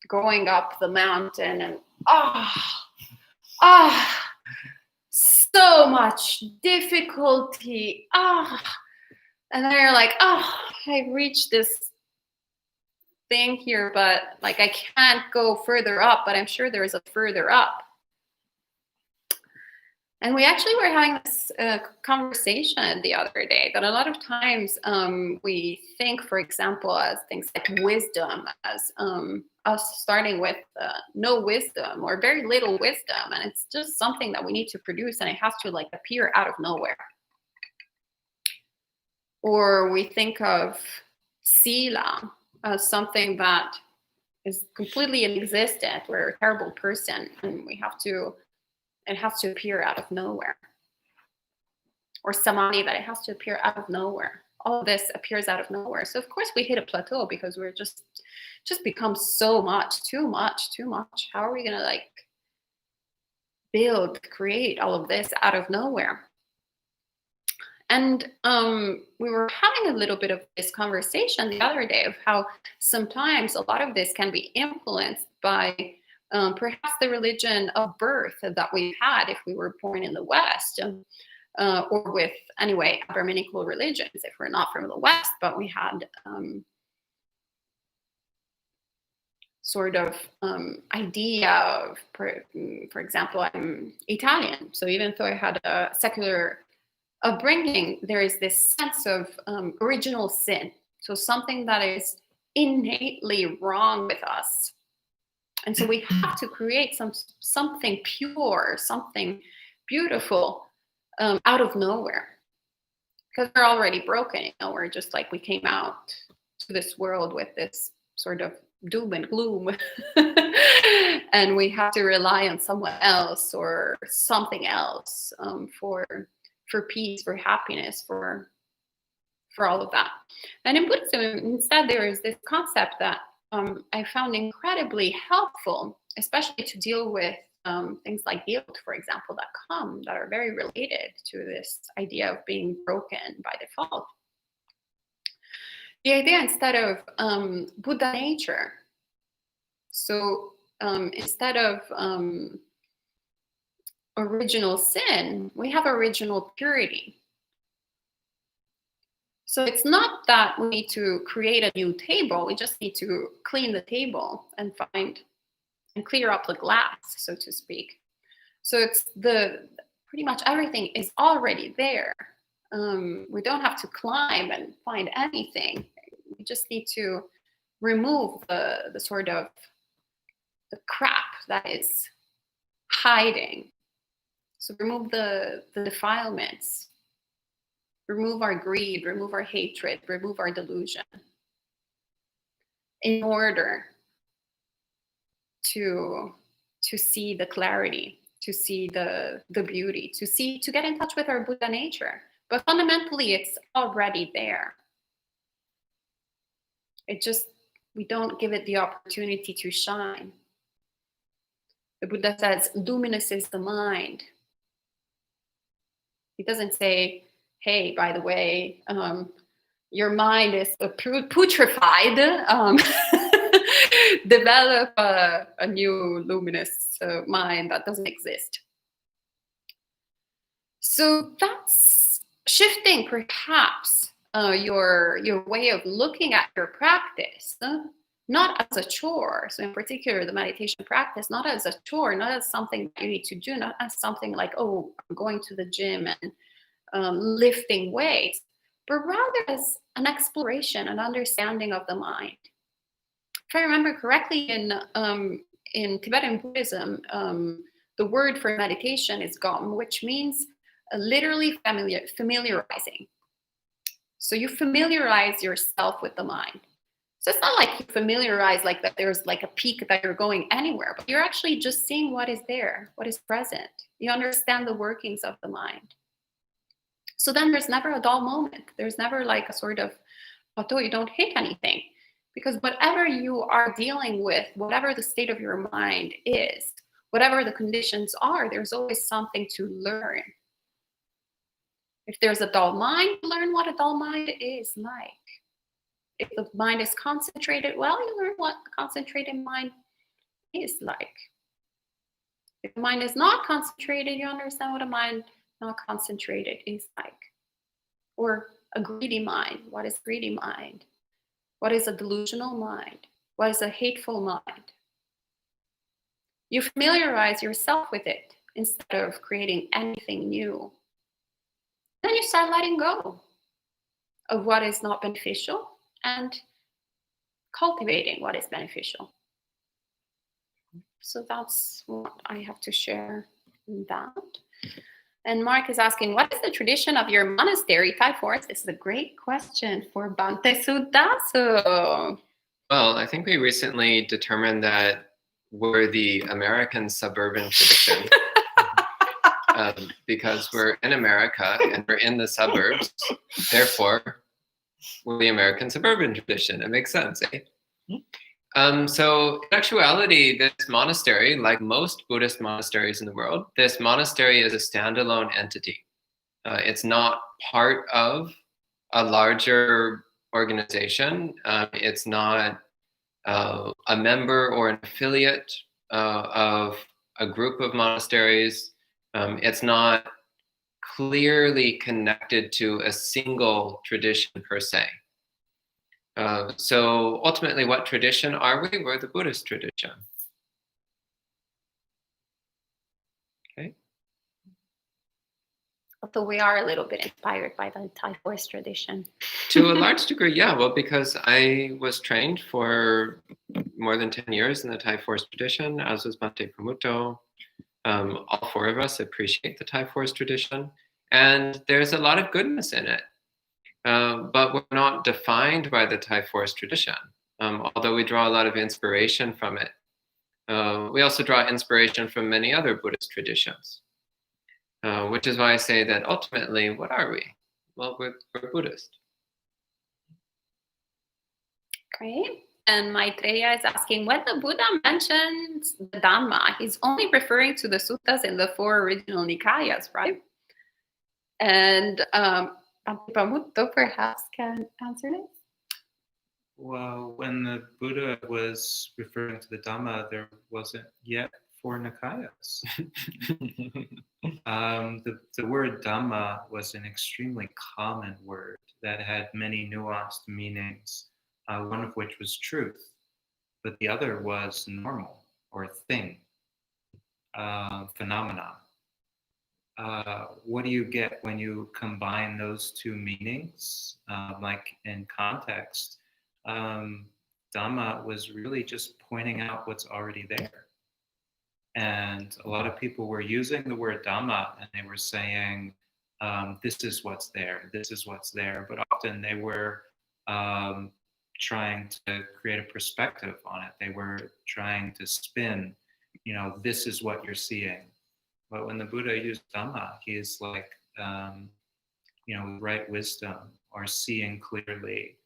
going up the mountain and so much difficulty, and then you're like, I reached this thing here, but like I can't go further up, but I'm sure there is a further up. And we actually were having this conversation the other day that a lot of times we think, for example, as things like wisdom, as us starting with no wisdom or very little wisdom, and it's just something that we need to produce, and it has to like appear out of nowhere. Or we think of sila as something that is completely inexistent. We're a terrible person, and it has to appear out of nowhere. Or samadhi, that it has to appear out of nowhere. All of this appears out of nowhere. So of course we hit a plateau because we're just become so much, too much. How are we gonna like create all of this out of nowhere? And we were having a little bit of this conversation the other day of how sometimes a lot of this can be influenced by perhaps the religion of birth that we've had if we were born in the West, or with, anyway, Abrahminical religions if we're not from the West, but we had sort of idea of, for example, I'm Italian, so even though I had a secular upbringing, there is this sense of original sin, so something that is innately wrong with us. And so we have to create something pure, something beautiful out of nowhere. Because we're already broken, you know, we're just like we came out to this world with this sort of doom and gloom. And we have to rely on someone else or something else for peace, for happiness, for all of that. And in Buddhism, instead, there is this concept that I found incredibly helpful, especially to deal with things like guilt, for example, that are very related to this idea of being broken by default. The idea instead of Buddha nature. So instead of original sin, we have original purity. So it's not that we need to create a new table. We just need to clean the table and clear up the glass, so to speak. So it's pretty much everything is already there. We don't have to climb and find anything. We just need to remove the sort of the crap that is hiding. So remove the defilements. Remove our greed, remove our hatred, remove our delusion in order to see the clarity, to see the beauty, to get in touch with our Buddha nature. But fundamentally, it's already there. We don't give it the opportunity to shine. The Buddha says, luminous is the mind. He doesn't say, hey, by the way, your mind is putrefied. Develop a new luminous mind that doesn't exist. So that's shifting perhaps your way of looking at your practice, not as a chore. So in particular, the meditation practice, not as a chore, not as something that you need to do, not as something like, oh, I'm going to the gym and lifting weights, but rather as an exploration, an understanding of the mind. If I remember correctly, in Tibetan Buddhism, the word for meditation is gom, which means literally familiarizing. So you familiarize yourself with the mind. So it's not like you familiarize like that there's like a peak that you're going anywhere, but you're actually just seeing what is there, what is present. You understand the workings of the mind. So then there's never a dull moment. There's never like a sort of plateau. You don't hit anything. Because whatever you are dealing with, whatever the state of your mind is, whatever the conditions are, there's always something to learn. If there's a dull mind, learn what a dull mind is like. If the mind is concentrated, well, you learn what the concentrated mind is like. If the mind is not concentrated, you understand what a mind not concentrated is like. Or a greedy mind. What is greedy mind? What is a delusional mind? What is a hateful mind? You familiarize yourself with it instead of creating anything new. Then you start letting go of what is not beneficial and cultivating what is beneficial. So that's what I have to share in that. And Mark is asking, what is the tradition of your monastery, Thai forest? This is a great question for Bante Sudaso. Well, I think we recently determined that we're the American suburban tradition. Because we're in America and we're in the suburbs, therefore we're the American suburban tradition. It makes sense, eh? So in actuality, this monastery, like most Buddhist monasteries in the world, this monastery is a standalone entity. It's not part of a larger organization. It's not a member or an affiliate of a group of monasteries. It's not clearly connected to a single tradition per se. So ultimately, what tradition are we? We're the Buddhist tradition. Okay. Although we are a little bit inspired by the Thai forest tradition. To a large degree, yeah. Well, because I was trained for more than 10 years in the Thai forest tradition, as was Bhante Pramuto. All four of us appreciate the Thai forest tradition, and there's a lot of goodness in it. But we're not defined by the Thai forest tradition, although we draw a lot of inspiration from it. We also draw inspiration from many other Buddhist traditions, which is why I say that ultimately, what are we? Well, we're Buddhist. Great. And Maitreya is asking, when the Buddha mentions the Dhamma, he's only referring to the suttas in the four original Nikayas, right? And Bhante Pramuto perhaps can answer this. Well, when the Buddha was referring to the Dhamma, there wasn't yet four Nikayas. The word Dhamma was an extremely common word that had many nuanced meanings, one of which was truth, but the other was normal or thing, phenomena. What do you get when you combine those two meanings? Like in context, Dhamma was really just pointing out what's already there. And a lot of people were using the word Dhamma and they were saying, this is what's there, this is what's there. But often they were trying to create a perspective on it. They were trying to spin, this is what you're seeing. But when the Buddha used Dhamma, he's like, right wisdom or seeing clearly,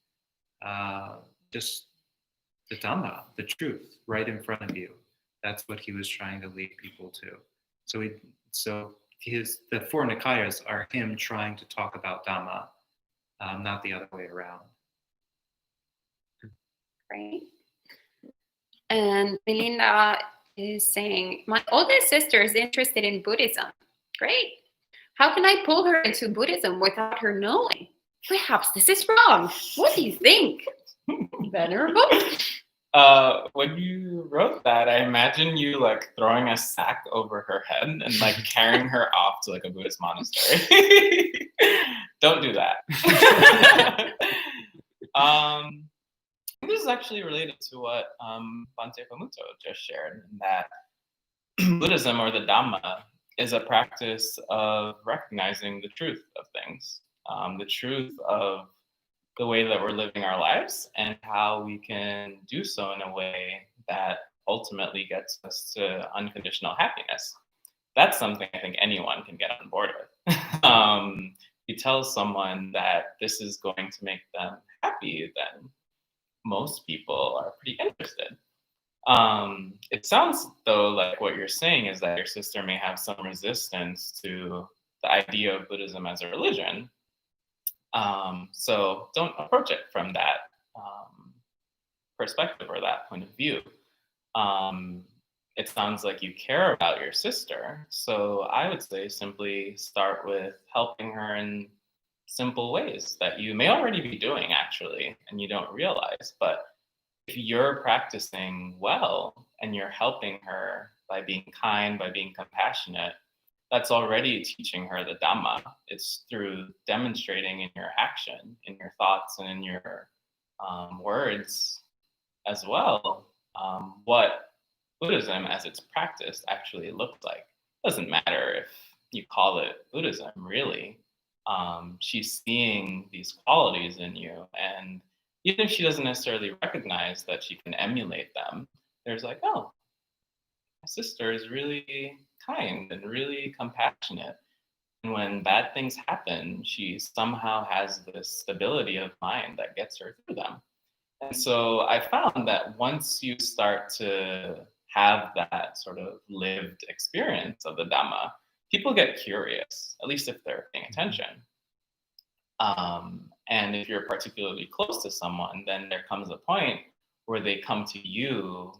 just the Dhamma, the truth, right in front of you. That's what he was trying to lead people to. So the four Nikayas are him trying to talk about Dhamma, not the other way around. Great. And Melinda is saying, my oldest sister is interested in Buddhism. Great. How can I pull her into Buddhism without her knowing? Perhaps this is wrong. What do you think? Venerable? When you wrote that, I imagine you like throwing a sack over her head and like carrying her off to like a Buddhist monastery. Don't do that. This is actually related to what Bhante Pramuto just shared, in that Buddhism, or the Dhamma, is a practice of recognizing the truth of things, the truth of the way that we're living our lives and how we can do so in a way that ultimately gets us to unconditional happiness. That's something I think anyone can get on board with. You tell someone that this is going to make them happy, then most people are pretty interested. It sounds though like what you're saying is that your sister may have some resistance to the idea of Buddhism as a religion. So don't approach it from that perspective or that point of view. It sounds like you care about your sister. So I would say simply start with helping her in simple ways that you may already be doing actually, and you don't realize. But if you're practicing well and you're helping her by being kind, by being compassionate, that's already teaching her the Dhamma. It's through demonstrating in your action, in your thoughts, and in your words as well, what Buddhism as it's practiced actually looks like. It doesn't matter if you call it Buddhism, really. She's seeing these qualities in you, and even if she doesn't necessarily recognize that she can emulate them, there's like, oh, my sister is really kind and really compassionate. And when bad things happen, she somehow has this stability of mind that gets her through them. And so I found that once you start to have that sort of lived experience of the Dhamma, people get curious, at least if they're paying attention. And if you're particularly close to someone, then there comes a point where they come to you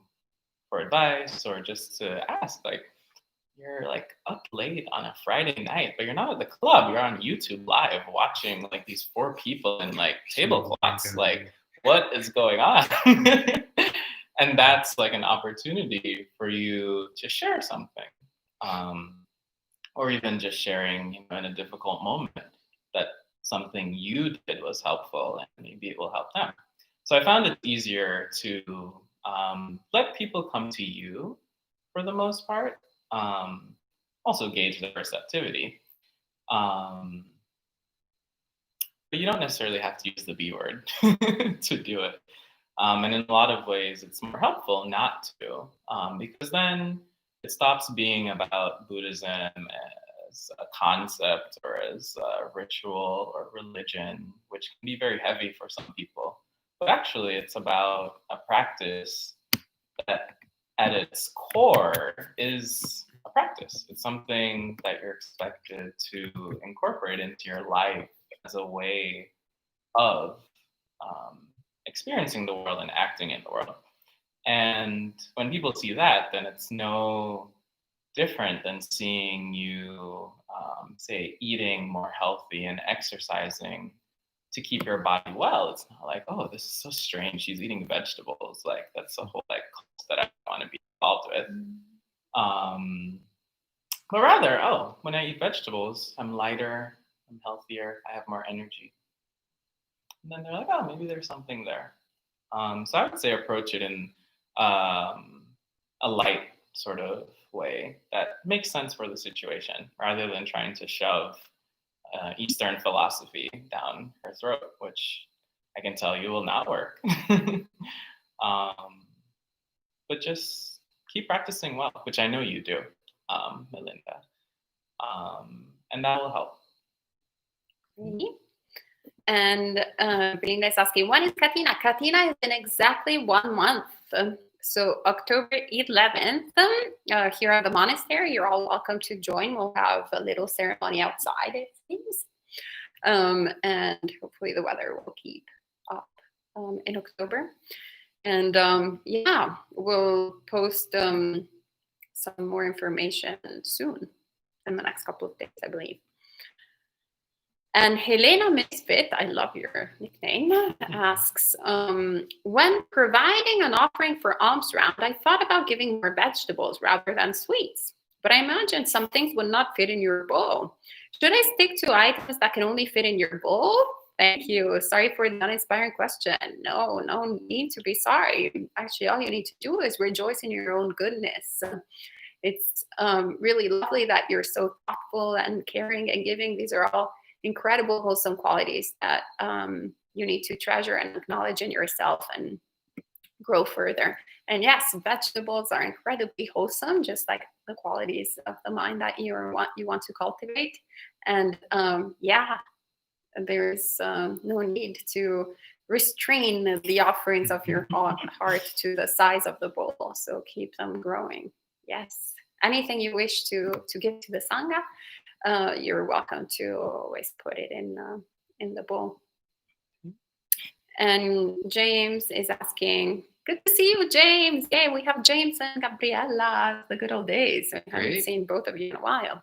for advice or just to ask, like, you're like up late on a Friday night, but you're not at the club. You're on YouTube Live watching like these 4 people in like tablecloths. Like, what is going on? And that's like an opportunity for you to share something, or even just sharing, in a difficult moment that something you did was helpful and maybe it will help them. So I found it easier to let people come to you for the most part. Also gauge their receptivity. But you don't necessarily have to use the B word to do it. And in a lot of ways, it's more helpful not to, because then it stops being about Buddhism as a concept or as a ritual or religion, which can be very heavy for some people. But actually, it's about a practice that at its core is a practice. It's something that you're expected to incorporate into your life as a way of experiencing the world and acting in the world. And when people see that, then it's no different than seeing you, say, eating more healthy and exercising to keep your body well. It's not like, oh, this is so strange. She's eating vegetables. Like, that's a whole like cult that I want to be involved with. But rather, oh, when I eat vegetables, I'm lighter, I'm healthier, I have more energy. And then they're like, oh, maybe there's something there. So I would say approach it in a light sort of way that makes sense for the situation, rather than trying to shove Eastern philosophy down her throat, which I can tell you will not work. But just keep practicing well, which I know you do, Melinda. And that will help. And Belinda is asking, when is Katina? Katina is in exactly 1 month. So October 11th, here at the monastery, you're all welcome to join. We'll have a little ceremony outside, it seems. And hopefully the weather will keep up in October. And yeah, we'll post some more information soon, in the next couple of days, I believe. And Helena Misfit, I love your nickname, asks, when providing an offering for alms round, I thought about giving more vegetables rather than sweets, but I imagine some things would not fit in your bowl. Should I stick to items that can only fit in your bowl? Thank you. Sorry for the uninspiring question. No need to be sorry. Actually, all you need to do is rejoice in your own goodness. It's really lovely that you're so thoughtful and caring and giving. These are all incredible, wholesome qualities that you need to treasure and acknowledge in yourself and grow further. And yes, vegetables are incredibly wholesome, just like the qualities of the mind that you want to cultivate. And there's no need to restrain the offerings of your heart to the size of the bowl. So keep them growing. Yes. Anything you wish to give to the Sangha, you're welcome to always put it in the bowl. And James is asking, good to see you, James. Yay, we have James and Gabriella, the good old days. I haven't seen both of you in a while.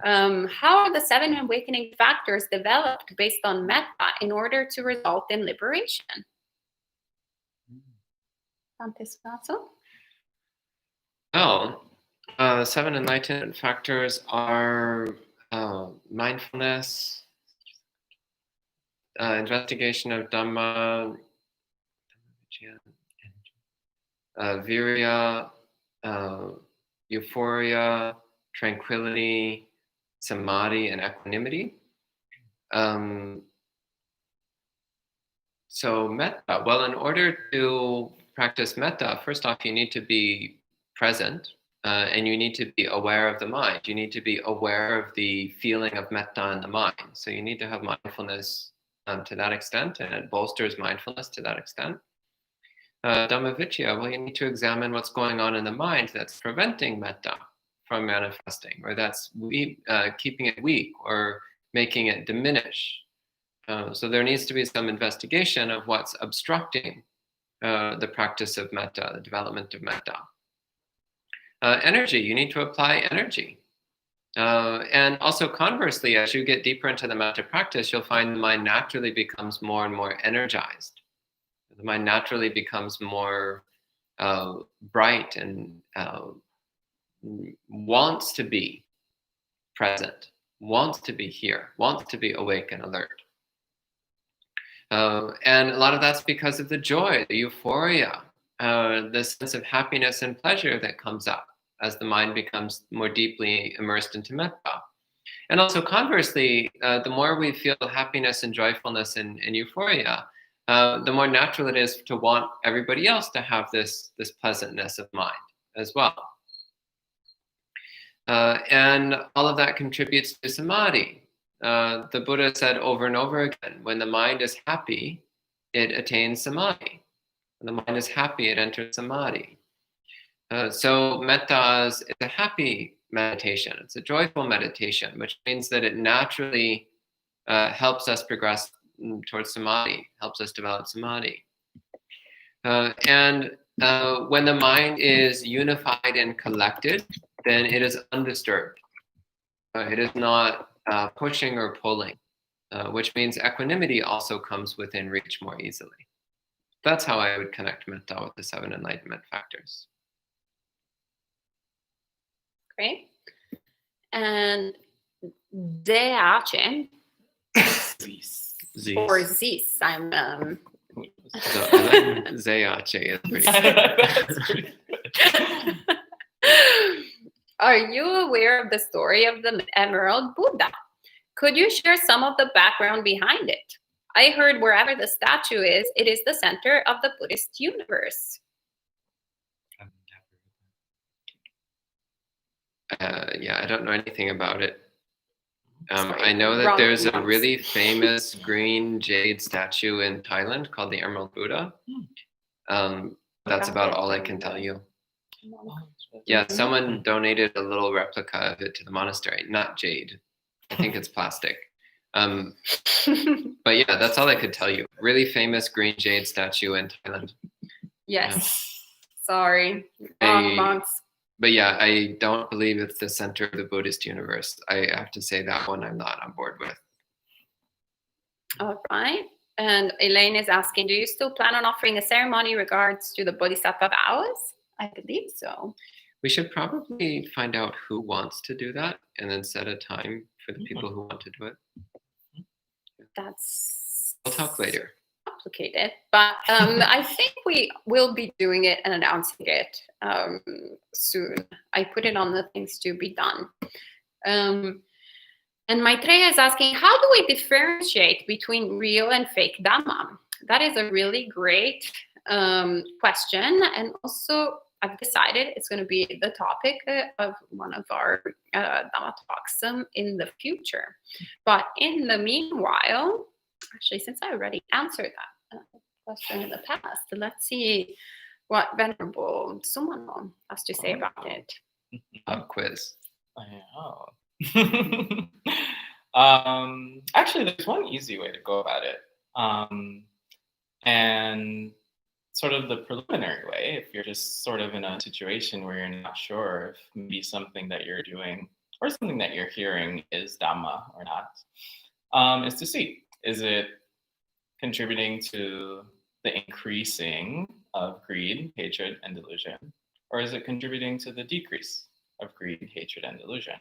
How are the 7 awakening factors developed based on metta in order to result in liberation? Well, 7 enlightenment factors are mindfulness, investigation of Dhamma, virya, euphoria, tranquility, samadhi, and equanimity. So metta, well, in order to practice metta, first off, you need to be present and you need to be aware of the mind. You need to be aware of the feeling of metta in the mind. So you need to have mindfulness to that extent, and it bolsters mindfulness to that extent. Dhammavicaya, well, you need to examine what's going on in the mind that's preventing metta from manifesting, or that's keeping it weak or making it diminish. So there needs to be some investigation of what's obstructing the practice of metta, the development of metta. Energy, you need to apply energy. And also conversely, as you get deeper into the metta practice, you'll find the mind naturally becomes more and more energized. The mind naturally becomes more bright and wants to be present, wants to be here, wants to be awake and alert. And a lot of that's because of the joy, the euphoria, the sense of happiness and pleasure that comes up as the mind becomes more deeply immersed into metta. And also conversely, the more we feel happiness and joyfulness and euphoria, the more natural it is to want everybody else to have this pleasantness of mind as well. And all of that contributes to samadhi. The Buddha said over and over again, when the mind is happy, it attains samadhi. When the mind is happy, it enters samadhi. So metta is a happy meditation. It's a joyful meditation, which means that it naturally helps us progress towards samadhi, helps us develop samadhi. And when the mind is unified and collected, then it is undisturbed. It is not pushing or pulling, which means equanimity also comes within reach more easily. That's how I would connect metta with the 7 enlightenment factors. Great. And Deachen, or Zis, I'm So I like Zeache is pretty good. Are you aware of the story of the Emerald Buddha? Could you share some of the background behind it? I heard wherever the statue is, it is the center of the Buddhist universe. Yeah, I don't know anything about it. I know that there's a really famous green jade statue in Thailand called the Emerald Buddha. That's about all I can tell you. Yeah, someone donated a little replica of it to the monastery, not jade. I think it's plastic. But yeah, that's all I could tell you. Really famous green jade statue in Thailand. Yes. Sorry. Monks. But yeah, I don't believe it's the center of the Buddhist universe. I have to say that one I'm not on board with. All right. And Elaine is asking, do you still plan on offering a ceremony regards to the Bodhisattva vows? I believe so. We should probably find out who wants to do that and then set a time for the people who want to do it. We'll talk later. Complicated, but I think we will be doing it and announcing it soon. I put it on the things to be done. And Maitreya is asking, how do we differentiate between real and fake Dhamma? That is a really great question. And also, I've decided it's going to be the topic of one of our Dhamma talks in the future. But in the meanwhile, actually, since I already answered that question in the past, let's see what Venerable Sumano has to say about it. Pub quiz. Actually, there's one easy way to go about it. And sort of the preliminary way, if you're just sort of in a situation where you're not sure if maybe something that you're doing or something that you're hearing is Dhamma or not, is to see, is it contributing to the increasing of greed, hatred, and delusion, or is it contributing to the decrease of greed, hatred, and delusion?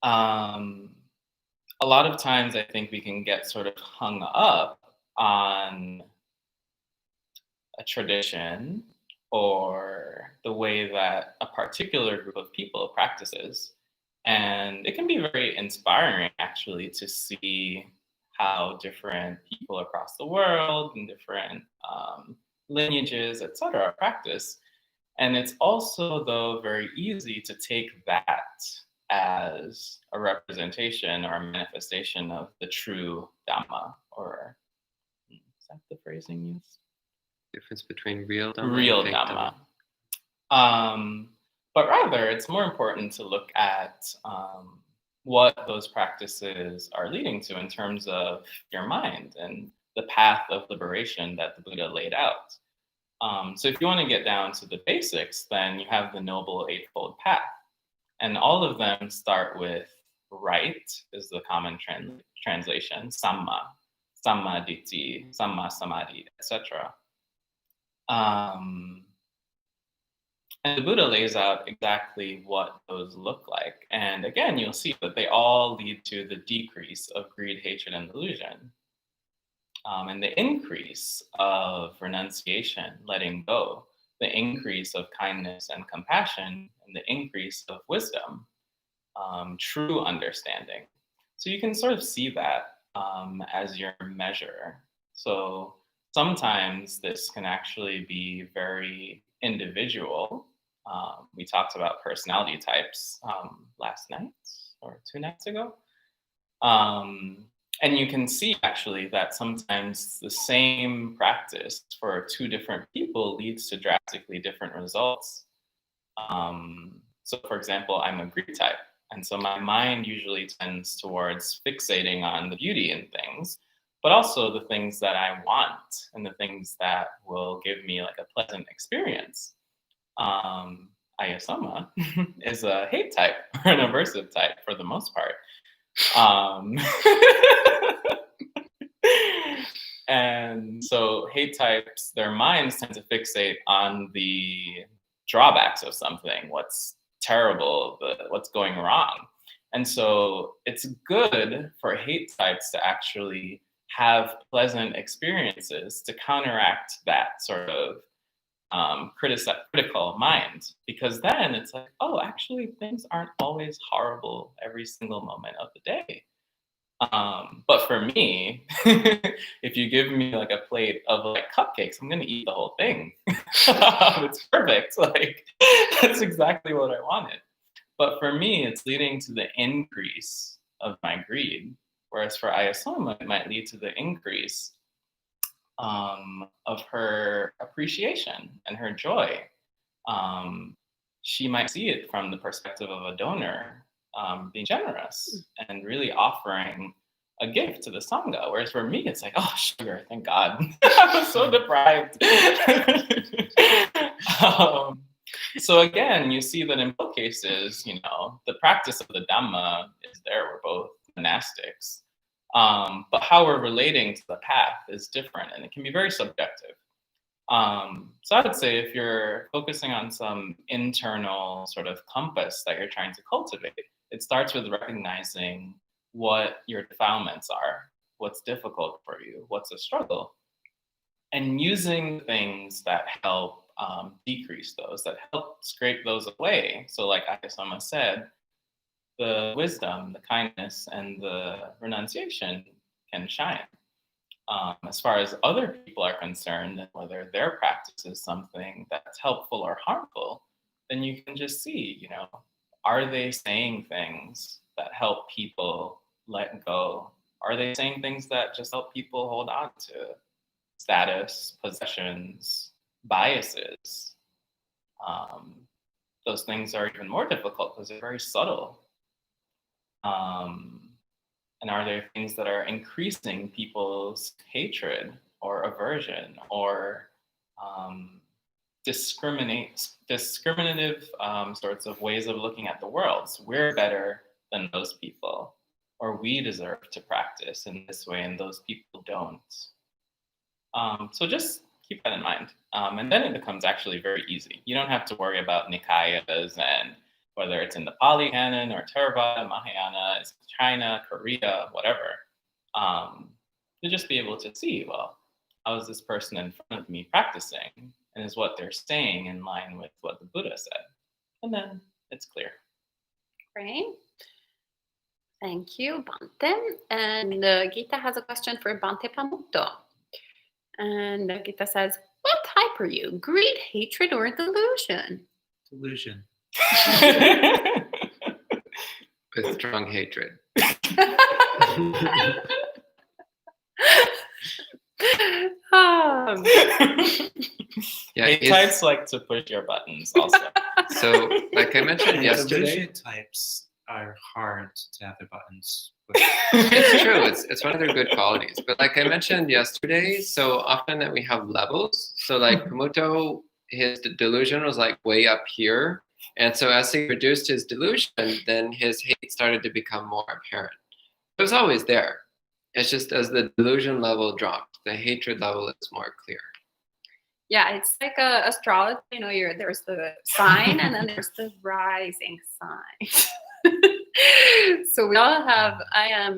A lot of times I think we can get sort of hung up on a tradition or the way that a particular group of people practices. And it can be very inspiring, actually, to see how different people across the world and different lineages, etc., practice. And it's also, though, very easy to take that as a representation or a manifestation of the true Dhamma, or is that the phrasing used? Difference between real Dhamma Real and fake Dhamma. But rather, it's more important to look at what those practices are leading to in terms of your mind and the path of liberation that the Buddha laid out. So if you want to get down to the basics, then you have the Noble Eightfold Path. And all of them start with right, is the common translation, samma, samma ditti, samma samadhi, etc. And the Buddha lays out exactly what those look like. And again, you'll see that they all lead to the decrease of greed, hatred, and delusion. And the increase of renunciation, letting go, the increase of kindness and compassion, and the increase of wisdom, true understanding. So you can sort of see that as your measure. So sometimes this can actually be very individual. We talked about personality types last night or 2 nights ago. And you can see actually that sometimes the same practice for 2 different people leads to drastically different results. So for example, I'm a Greek type. And so my mind usually tends towards fixating on the beauty in things, but also the things that I want and the things that will give me like a pleasant experience. Ayasama is a hate type or an aversive type for the most part. And so hate types, their minds tend to fixate on the drawbacks of something, what's terrible, what's going wrong. And so it's good for hate types to actually have pleasant experiences to counteract that sort of critical mind, because then it's like, oh, actually things aren't always horrible every single moment of the day. But for me, if you give me like a plate of like cupcakes, I'm gonna eat the whole thing. It's perfect. Like that's exactly what I wanted. But for me, it's leading to the increase of my greed. Whereas for Ayasoma, it might lead to the increase of her appreciation and her joy. She might see it from the perspective of a donor, being generous and really offering a gift to the Sangha. Whereas for me, it's like, oh, sugar, thank God. I was so deprived. So again, you see that in both cases, the practice of the Dhamma is there. We're both monastics. But how we're relating to the path is different, and it can be very subjective. So I would say if you're focusing on some internal sort of compass that you're trying to cultivate, it starts with recognizing what your defilements are, what's difficult for you, what's a struggle, and using things that help decrease those, that help scrape those away. So like Akasama said, the wisdom, the kindness, and the renunciation can shine. As far as other people are concerned, and whether their practice is something that's helpful or harmful, then you can just see, are they saying things that help people let go? Are they saying things that just help people hold on to status, possessions, biases? Those things are even more difficult because they're very subtle. And are there things that are increasing people's hatred or aversion or discriminative sorts of ways of looking at the world? So we're better than those people, or we deserve to practice in this way and those people don't. So just keep that in mind. And then it becomes actually very easy. You don't have to worry about Nikayas and whether it's in the Pali Canon or Theravada, Mahayana, it's China, Korea, whatever. To just be able to see, well, how is this person in front of me practicing? And is what they're saying in line with what the Buddha said? And then it's clear. Great. Thank you, Bante. And Gita has a question for Bante Pamuto. And Gita says, what type are you? Greed, hatred, or delusion? Delusion. With strong hatred. Yeah, A-types like to push your buttons also. So, like I mentioned yesterday, delusion types are hard to have their buttons pushed. it's true. It's one of their good qualities. But like I mentioned yesterday, so often that we have levels. So like Pamuto, his delusion was like way up here. And so as he reduced his delusion, then his hate started to become more apparent. It was always there. It's just as the delusion level dropped, the hatred level is more clear. Yeah, it's like astrology. There's the sign and then there's the rising sign. So we all have, I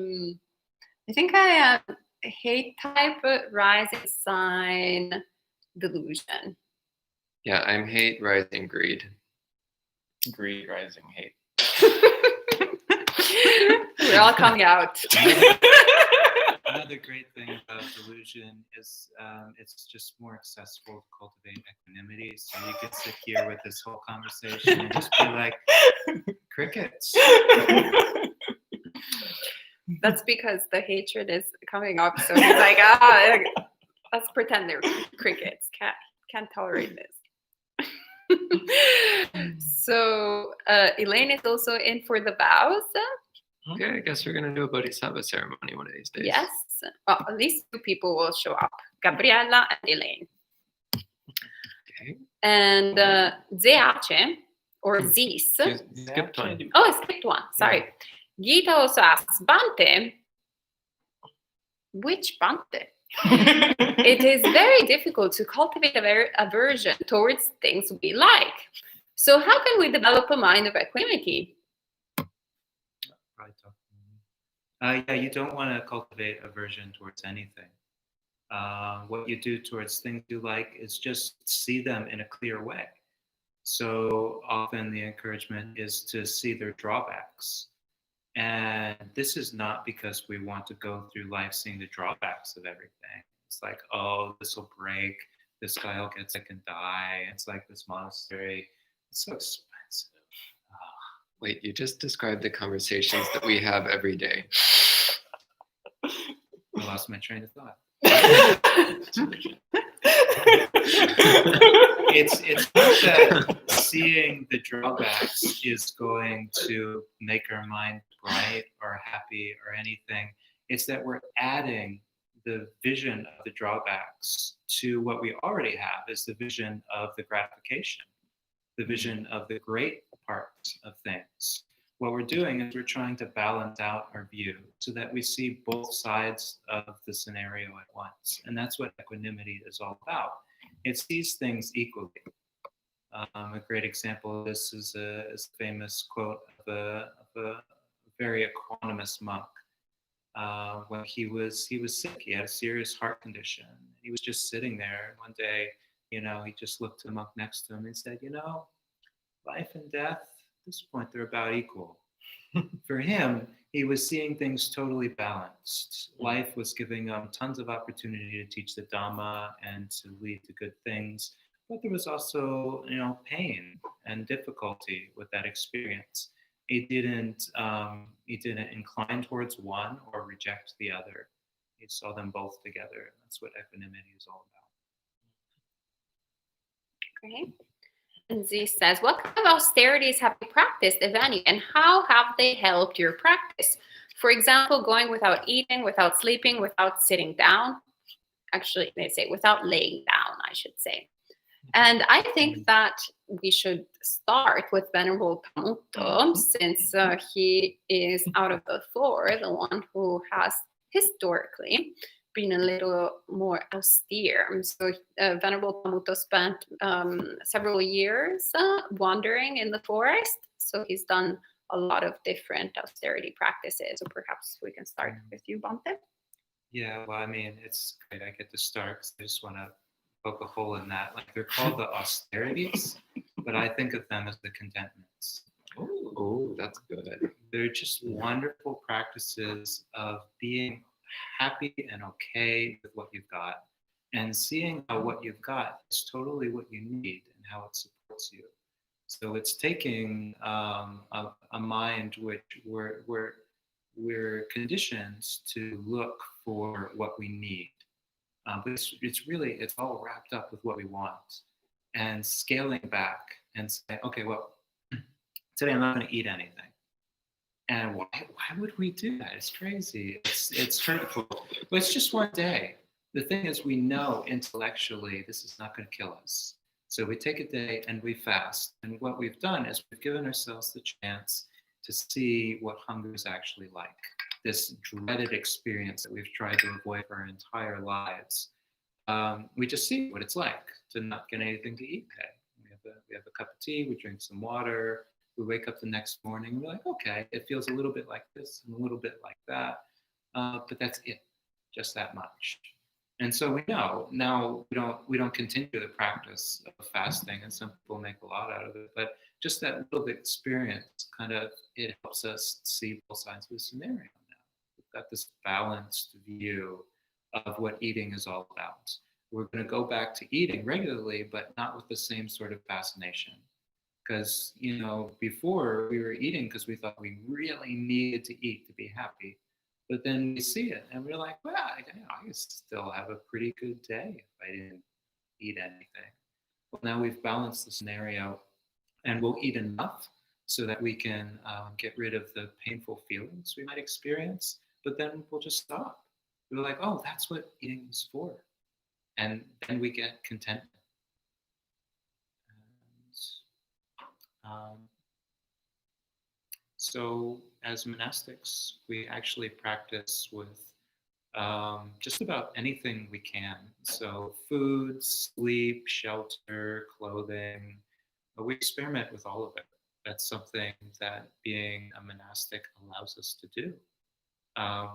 think I am hate type, rising sign, delusion. Yeah, I'm hate, rising, greed. Greed, rising, hate. We're all coming out. Another great thing about delusion is it's just more accessible to cultivate equanimity. So you can sit here with this whole conversation and just be like, crickets. That's because the hatred is coming up. So he's like, let's pretend they're crickets. Can't tolerate this. So Elaine is also in for the vows. Yeah, I guess we're going to do a Bodhisattva ceremony one of these days. Yes. Well, at least two people will show up. Gabriella and Elaine. Okay. And Zeache, or Zees. You skipped one. Oh, I skipped one. Sorry. Yeah. Gita also asks, Bante, which Bante? It is very difficult to cultivate aversion towards things we like. So how can we develop a mind of equanimity? Yeah, you don't want to cultivate aversion towards anything. What you do towards things you like is just see them in a clear way. So often the encouragement is to see their drawbacks. And this is not because we want to go through life seeing the drawbacks of everything. It's like, oh, this will break. This guy will get sick and die. It's like this monastery. It's so expensive. Wait, you just described the conversations that we have every day. I lost my train of thought. It's not that seeing the drawbacks is going to make our mind bright or happy or anything. It's that we're adding the vision of the drawbacks to what we already have is the vision of the gratification, the vision of the great parts of things. What we're doing is we're trying to balance out our view so that we see both sides of the scenario at once. And that's what equanimity is all about. It sees things equally. A great example of this is a famous quote of a very equanimous monk. When he was sick, he had a serious heart condition. He was just sitting there. One day, he just looked to the monk next to him and said, life and death, at this point, they're about equal. For him, he was seeing things totally balanced. Life was giving him tons of opportunity to teach the Dhamma and to lead to good things. But there was also, pain and difficulty with that experience. He didn't incline towards one or reject the other. He saw them both together. That's what equanimity is all about. Great. And Z says, what kind of austerities have you practiced, if any, and how have they helped your practice? For example, going without eating, without sleeping, without sitting down. Actually, they say without laying down, I should say. And I think that we should start with Venerable Pamuto, since he is out of the four, the one who has historically been a little more austere. So Venerable Pamuto spent several years wandering in the forest. So he's done a lot of different austerity practices. So perhaps we can start with you, Bante. Yeah, well, I mean, it's great. I get to start because I just want to poke a hole in that. Like, they're called the austerities, but I think of them as the contentments. Oh, that's good. They're just wonderful practices of being happy and okay with what you've got, and seeing how what you've got is totally what you need and how it supports you. So it's taking a mind which we're conditioned to look for what we need. But it's all wrapped up with what we want, and scaling back and saying, okay, well, today I'm not going to eat anything. And why would we do that? It's crazy. It's hurtful. But it's just one day. The thing is, we know intellectually this is not going to kill us. So we take a day and we fast. And what we've done is we've given ourselves the chance to see what hunger is actually like. This dreaded experience that we've tried to avoid for our entire lives. We just see what it's like to not get anything to eat today. We have a cup of tea, we drink some water, we wake up the next morning, and we're like, okay, it feels a little bit like this and a little bit like that, but that's it, just that much. And so we know now we don't continue the practice of fasting, and some people make a lot out of it, but just that little bit experience it helps us see both sides of the scenario now. We've got this balanced view of what eating is all about. We're going to go back to eating regularly, but not with the same sort of fascination. Because, before we were eating because we thought we really needed to eat to be happy. But then we see it and we're like, well, I could still have a pretty good day if I didn't eat anything. Well, now we've balanced the scenario, and we'll eat enough so that we can get rid of the painful feelings we might experience, but then we'll just stop. We're like, oh, that's what eating is for. And then we get contentment. So as monastics, we actually practice with just about anything we can. So food, sleep, shelter, clothing, we experiment with all of it. That's something that being a monastic allows us to do.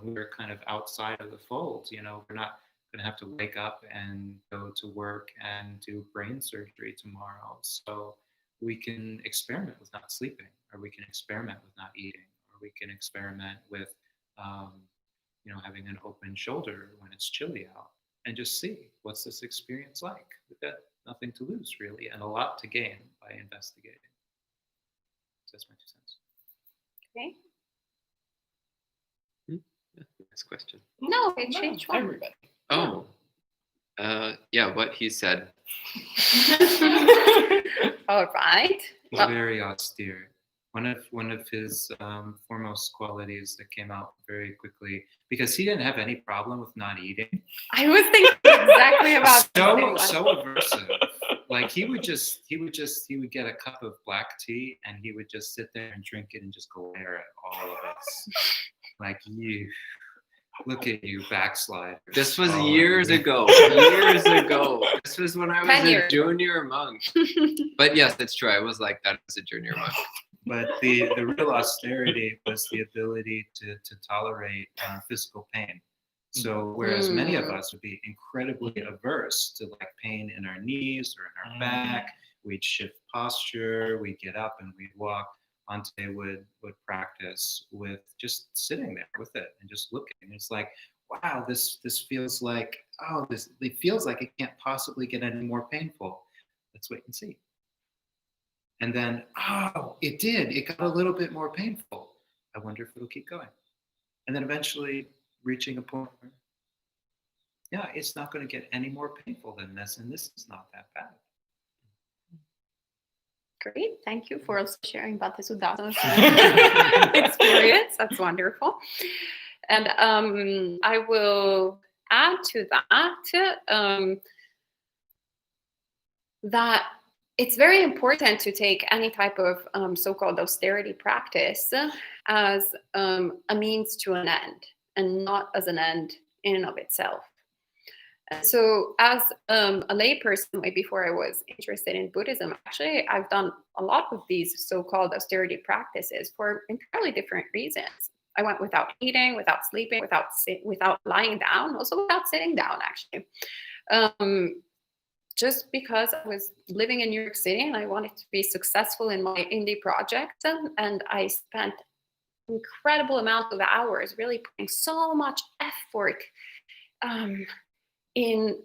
We're kind of outside of the fold, we're not going to have to wake up and go to work and do brain surgery tomorrow. So we can experiment with not sleeping, or we can experiment with not eating, or we can experiment with, having an open shoulder when it's chilly out, and just see, what's this experience like? We've got nothing to lose, really, and a lot to gain by investigating. So that's my 2 cents. Okay. Next question. No, it changed one. Everybody. Oh, yeah, what he said. All right. Well, very austere. One of his foremost qualities that came out very quickly, because he didn't have any problem with not eating. I was thinking exactly about so aversive. Like he would get a cup of black tea and he would just sit there and drink it and just glare at all of us. Like, you look at you, backslider. This was years ago. Years ago. This was when I was a junior monk. But yes, it's true. I was like that as a junior monk. But the real austerity was the ability to tolerate physical pain. So whereas many of us would be incredibly averse to like pain in our knees or in our back, we'd shift posture, we'd get up and we'd walk. Ante would practice with just sitting there with it and just looking. It's like, wow, this feels like, oh, it feels like it can't possibly get any more painful. Let's wait and see. And then, oh, it did. It got a little bit more painful. I wonder if it'll keep going. And then eventually reaching a point where, yeah, it's not going to get any more painful than this, and this is not that bad. Great. Thank you for also sharing about the Sudasa's experience. That's wonderful. And I will add to that that it's very important to take any type of so-called austerity practice as a means to an end and not as an end in and of itself. And so as a layperson, way before I was interested in Buddhism, actually, I've done a lot of these so-called austerity practices for entirely different reasons. I went without eating, without sleeping, without lying down, also without sitting down, actually. Just because I was living in New York City and I wanted to be successful in my indie project. And I spent incredible amount of hours really putting so much effort in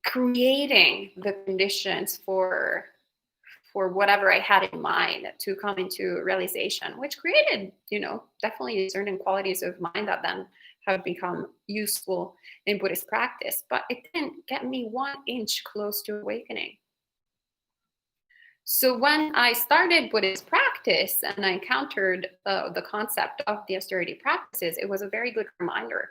creating the conditions for whatever I had in mind to come into realization, which created, definitely certain qualities of mind that then have become useful in Buddhist practice, but it didn't get me 1 inch close to awakening. So when I started Buddhist practice and I encountered the concept of the austerity practices, it was a very good reminder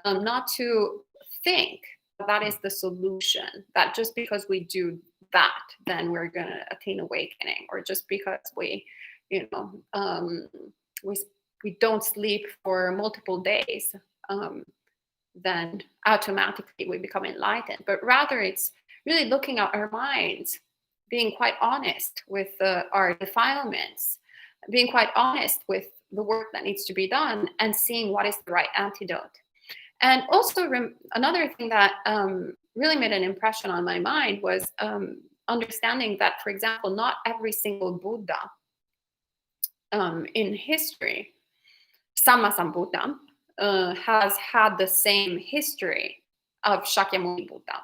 not to think that is the solution, that just because we do that, then we're going to attain awakening, or just because we don't sleep for multiple days, then automatically we become enlightened. But rather, it's really looking at our minds, being quite honest with our defilements, being quite honest with the work that needs to be done, and seeing what is the right antidote. And also another thing that really made an impression on my mind was understanding that, for example, not every single Buddha in history, Sammasambuddha, has had the same history of Shakyamuni Buddha.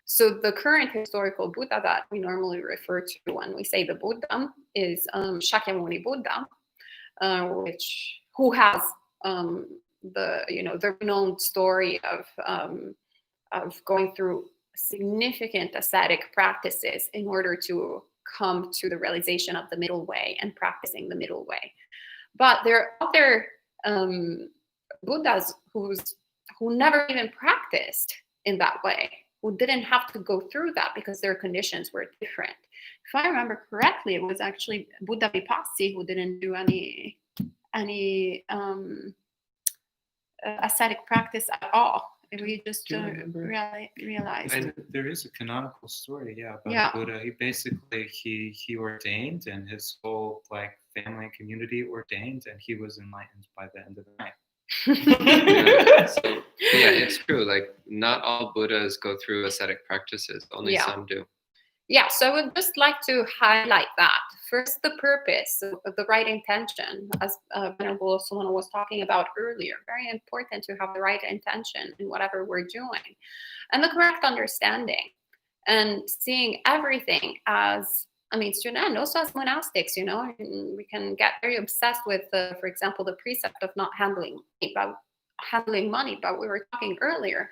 So the current historical Buddha that we normally refer to when we say the Buddha is Shakyamuni Buddha, who has the renowned story of going through significant ascetic practices in order to come to the realization of the middle way and practicing the middle way. But there are other Buddhas who never even practiced in that way, who didn't have to go through that because their conditions were different. If I remember correctly, it was actually Buddha Vipassi who didn't do any ascetic practice at all. We just realized. And there is a canonical story, about Buddha. He basically he ordained, and his whole family and community ordained, and he was enlightened by the end of the night. It's true. Not all Buddhas go through ascetic practices. Only some do. Yeah, so I would just like to highlight that. First, the purpose, the right intention, as Venerable Solana was talking about earlier. Very important to have the right intention in whatever we're doing. And the correct understanding. And seeing everything as a means to an end. Also as monastics, we can get very obsessed with, for example, the precept of not handling money. But we were talking earlier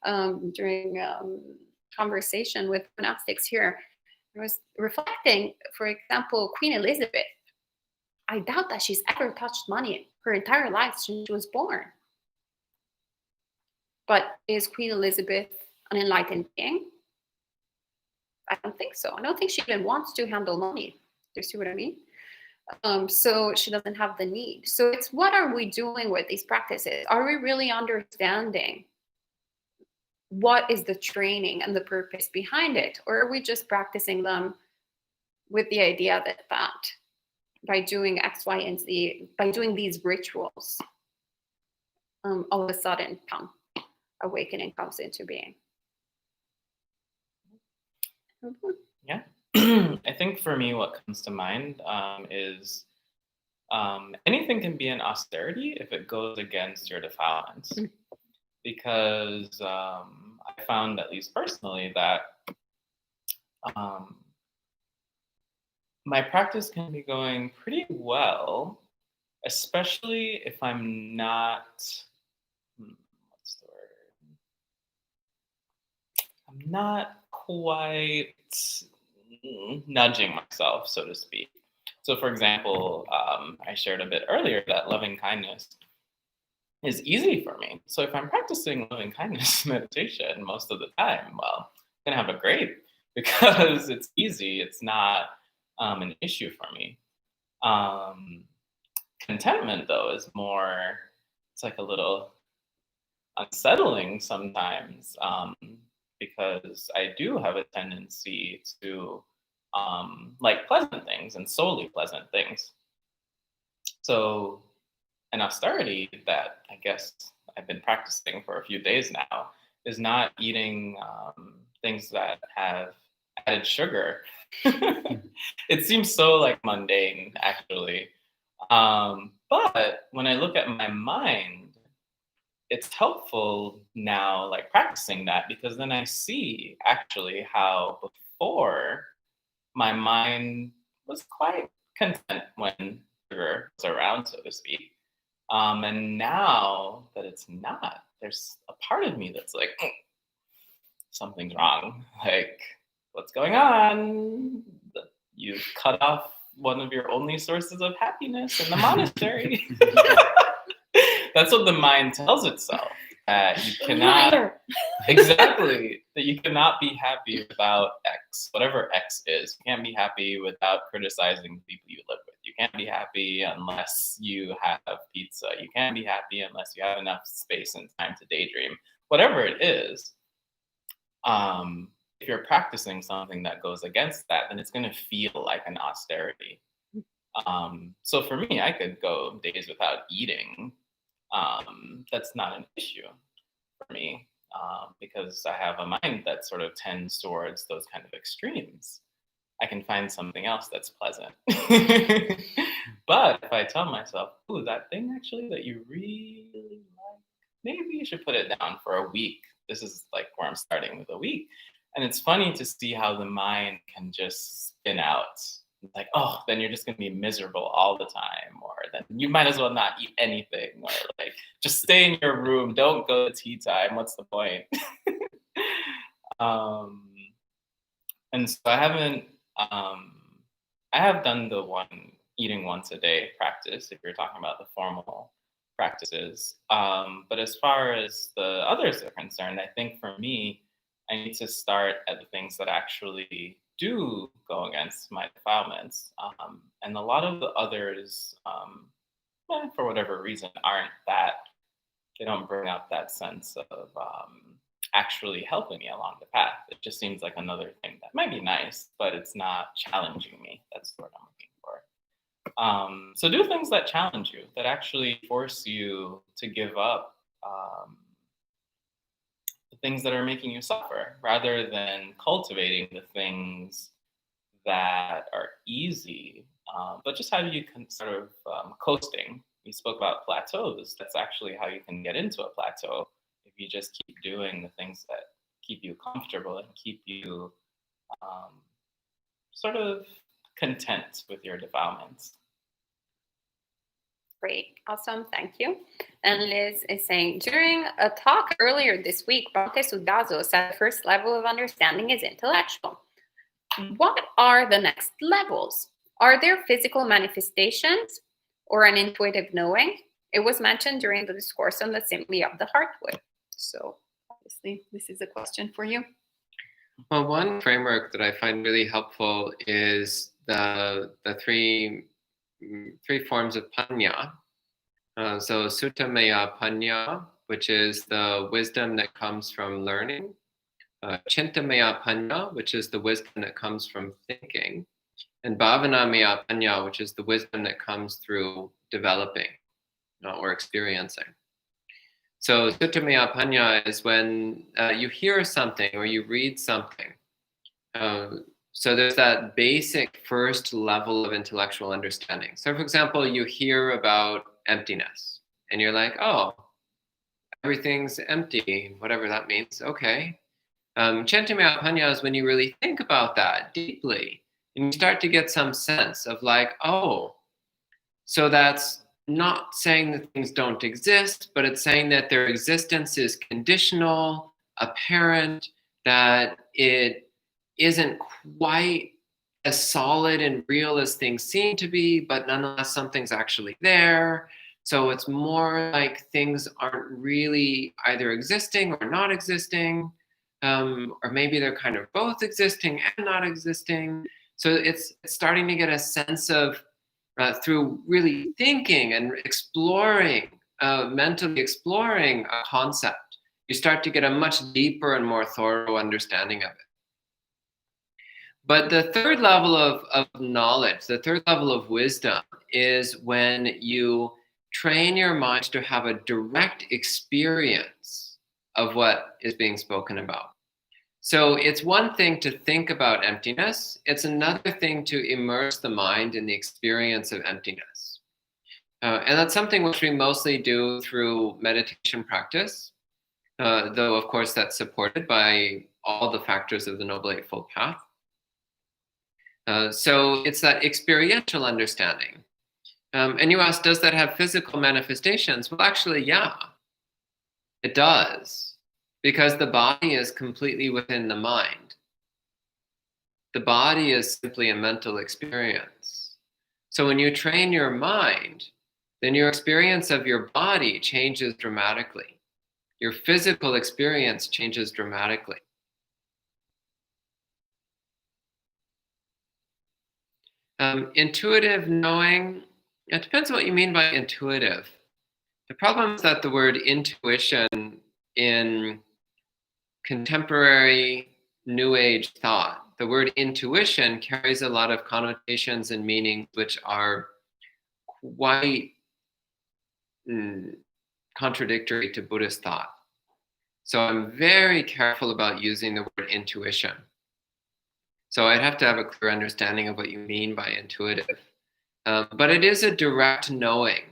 during conversation with monastics here. I was reflecting, for example, Queen Elizabeth. I doubt that she's ever touched money her entire life since she was born. But is Queen Elizabeth an enlightened being? I don't think so. I don't think she even wants to handle money. Do you see what I mean? So she doesn't have the need. So it's, what are we doing with these practices? Are we really understanding what is the training and the purpose behind it? Or are we just practicing them with the idea that by doing X, Y, and Z, by doing these rituals, all of a sudden awakening comes into being? Yeah. I think for me, what comes to mind is anything can be an austerity if it goes against your defilements. Because I found, at least personally, that my practice can be going pretty well, especially if I'm not, what's the word? I'm not quite nudging myself, so to speak. So, for example, I shared a bit earlier that loving kindness is easy for me. So if I'm practicing loving kindness meditation most of the time, well, I'm gonna have a great because it's easy. It's not an issue for me. Contentment, though, is more. It's like a little unsettling sometimes because I do have a tendency to like pleasant things and solely pleasant things. So an austerity that I guess I've been practicing for a few days now is not eating things that have added sugar. It seems so like mundane, actually. But when I look at my mind, it's helpful now, like practicing that, because then I see actually how before my mind was quite content when sugar was around, so to speak. And now that it's not, there's a part of me that's like, something's wrong. Like, what's going on? You've cut off one of your only sources of happiness in the monastery. That's what the mind tells itself. You cannot, exactly, that you cannot be happy without X, whatever X is. You can't be happy without criticizing the people you live with. You can't be happy unless you have pizza. You can't be happy unless you have enough space and time to daydream. Whatever it is, if you're practicing something that goes against that, then it's going to feel like an austerity. So for me, I could go days without eating. That's not an issue for me because I have a mind that sort of tends towards those kind of extremes. I can find something else that's pleasant. But if I tell myself, ooh, that thing actually that you really like, maybe you should put it down for a week. This is like where I'm starting with a week. And it's funny to see how the mind can just spin out. Like, oh, then you're just going to be miserable all the time. Or then you might as well not eat anything. Or like, just stay in your room. Don't go to tea time. What's the point? And so I have done the eating once a day practice, if you're talking about the formal practices. But as far as the others are concerned, I think for me, I need to start at the things that actually do go against my defilements. And a lot of the others, for whatever reason, they don't bring up that sense of actually helping me along the path. It just seems like another thing that might be nice, but it's not challenging me. That's what I'm looking for. So do things that challenge you, that actually force you to give up the things that are making you suffer, rather than cultivating the things that are easy, but just how you can sort of coasting. We spoke about plateaus. That's actually how you can get into a plateau. If you just keep doing the things that keep you comfortable and keep you sort of content with your defilements. Great. Awesome. Thank you. And Liz is saying, during a talk earlier this week, Bhante Sudazo said the first level of understanding is intellectual. What are the next levels? Are there physical manifestations or an intuitive knowing? It was mentioned during the discourse on the simile of the heartwood. So obviously, this is a question for you. Well, one framework that I find really helpful is the three forms of panya. So Suttamaya panya, which is the wisdom that comes from learning. Chintamaya panya, which is the wisdom that comes from thinking. And Bhavanamaya panya, which is the wisdom that comes through developing or experiencing. So Suttamaya panya is when you hear something or you read something. So there's that basic first level of intellectual understanding. So for example, you hear about emptiness and you're like, oh, everything's empty, whatever that means. Okay. Chantimaya Panya is when you really think about that deeply and you start to get some sense of like, oh, so that's not saying that things don't exist, but it's saying that their existence is conditional, apparent, that it isn't quite as solid and real as things seem to be, but nonetheless, something's actually there. So it's more like things aren't really either existing or not existing, or maybe they're kind of both existing and not existing. So it's starting to get a sense of, through really thinking and exploring, mentally exploring a concept, you start to get a much deeper and more thorough understanding of it. But the third level of knowledge, the third level of wisdom, is when you train your mind to have a direct experience of what is being spoken about. So it's one thing to think about emptiness. It's another thing to immerse the mind in the experience of emptiness. And that's something which we mostly do through meditation practice, though, of course, that's supported by all the factors of the Noble Eightfold Path. So it's that experiential understanding. And you ask, does that have physical manifestations? Well, actually, yeah, it does. Because the body is completely within the mind. The body is simply a mental experience. So when you train your mind, then your experience of your body changes dramatically. Your physical experience changes dramatically. Intuitive knowing, it depends what you mean by intuitive. The problem is that the word intuition in contemporary New Age thought, the word intuition carries a lot of connotations and meanings which are quite contradictory to Buddhist thought. So I'm very careful about using the word intuition. So I'd have to have a clear understanding of what you mean by intuitive. But it is a direct knowing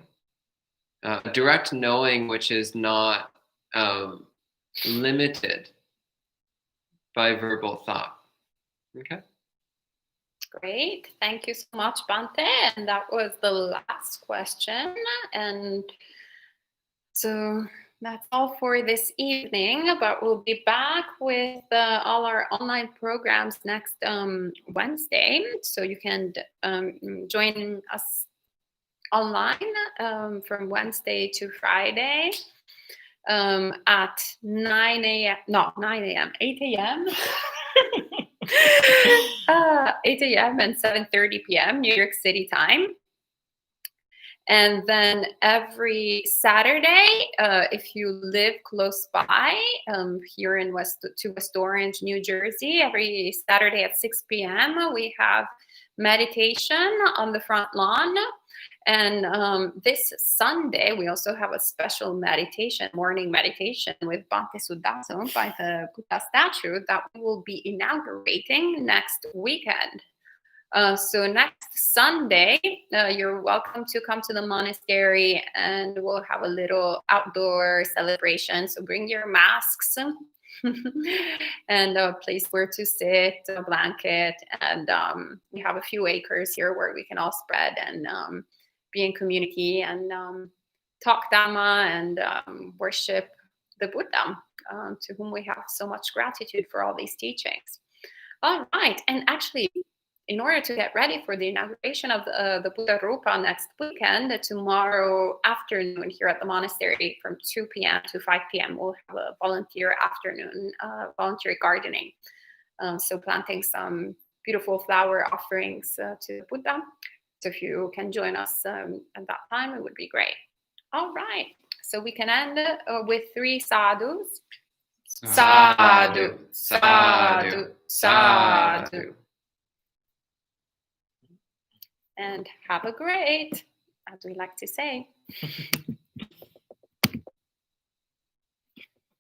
which is not limited by verbal thought. Okay. Great. Thank you so much, Bante. And that was the last question. And so that's all for this evening, but we'll be back with all our online programs next Wednesday. So you can join us online from Wednesday to Friday at 9 a.m. Not 9 a.m., 8 a.m. 8 a.m. and 7:30 p.m. New York City time. And then every Saturday, if you live close by, here in West Orange, New Jersey, every Saturday at 6 p.m., we have meditation on the front lawn. And this Sunday, we also have a special meditation, morning meditation with Bhante Sudaso by the Buddha statue that we will be inaugurating next weekend. So next Sunday, you're welcome to come to the monastery and we'll have a little outdoor celebration. So bring your masks and a place where to sit, a blanket. And we have a few acres here where we can all spread and be in community and talk Dhamma and worship the Buddha, to whom we have so much gratitude for all these teachings. All right. And actually, in order to get ready for the inauguration of the Buddha Rupa next weekend, tomorrow afternoon here at the monastery from 2 p.m. to 5 p.m., we'll have a volunteer afternoon, volunteer gardening. So planting some beautiful flower offerings to the Buddha. So if you can join us at that time, it would be great. All right. So we can end with 3 sadhus. Sadhu, sadhu, sadhu. And have a great, as we like to say.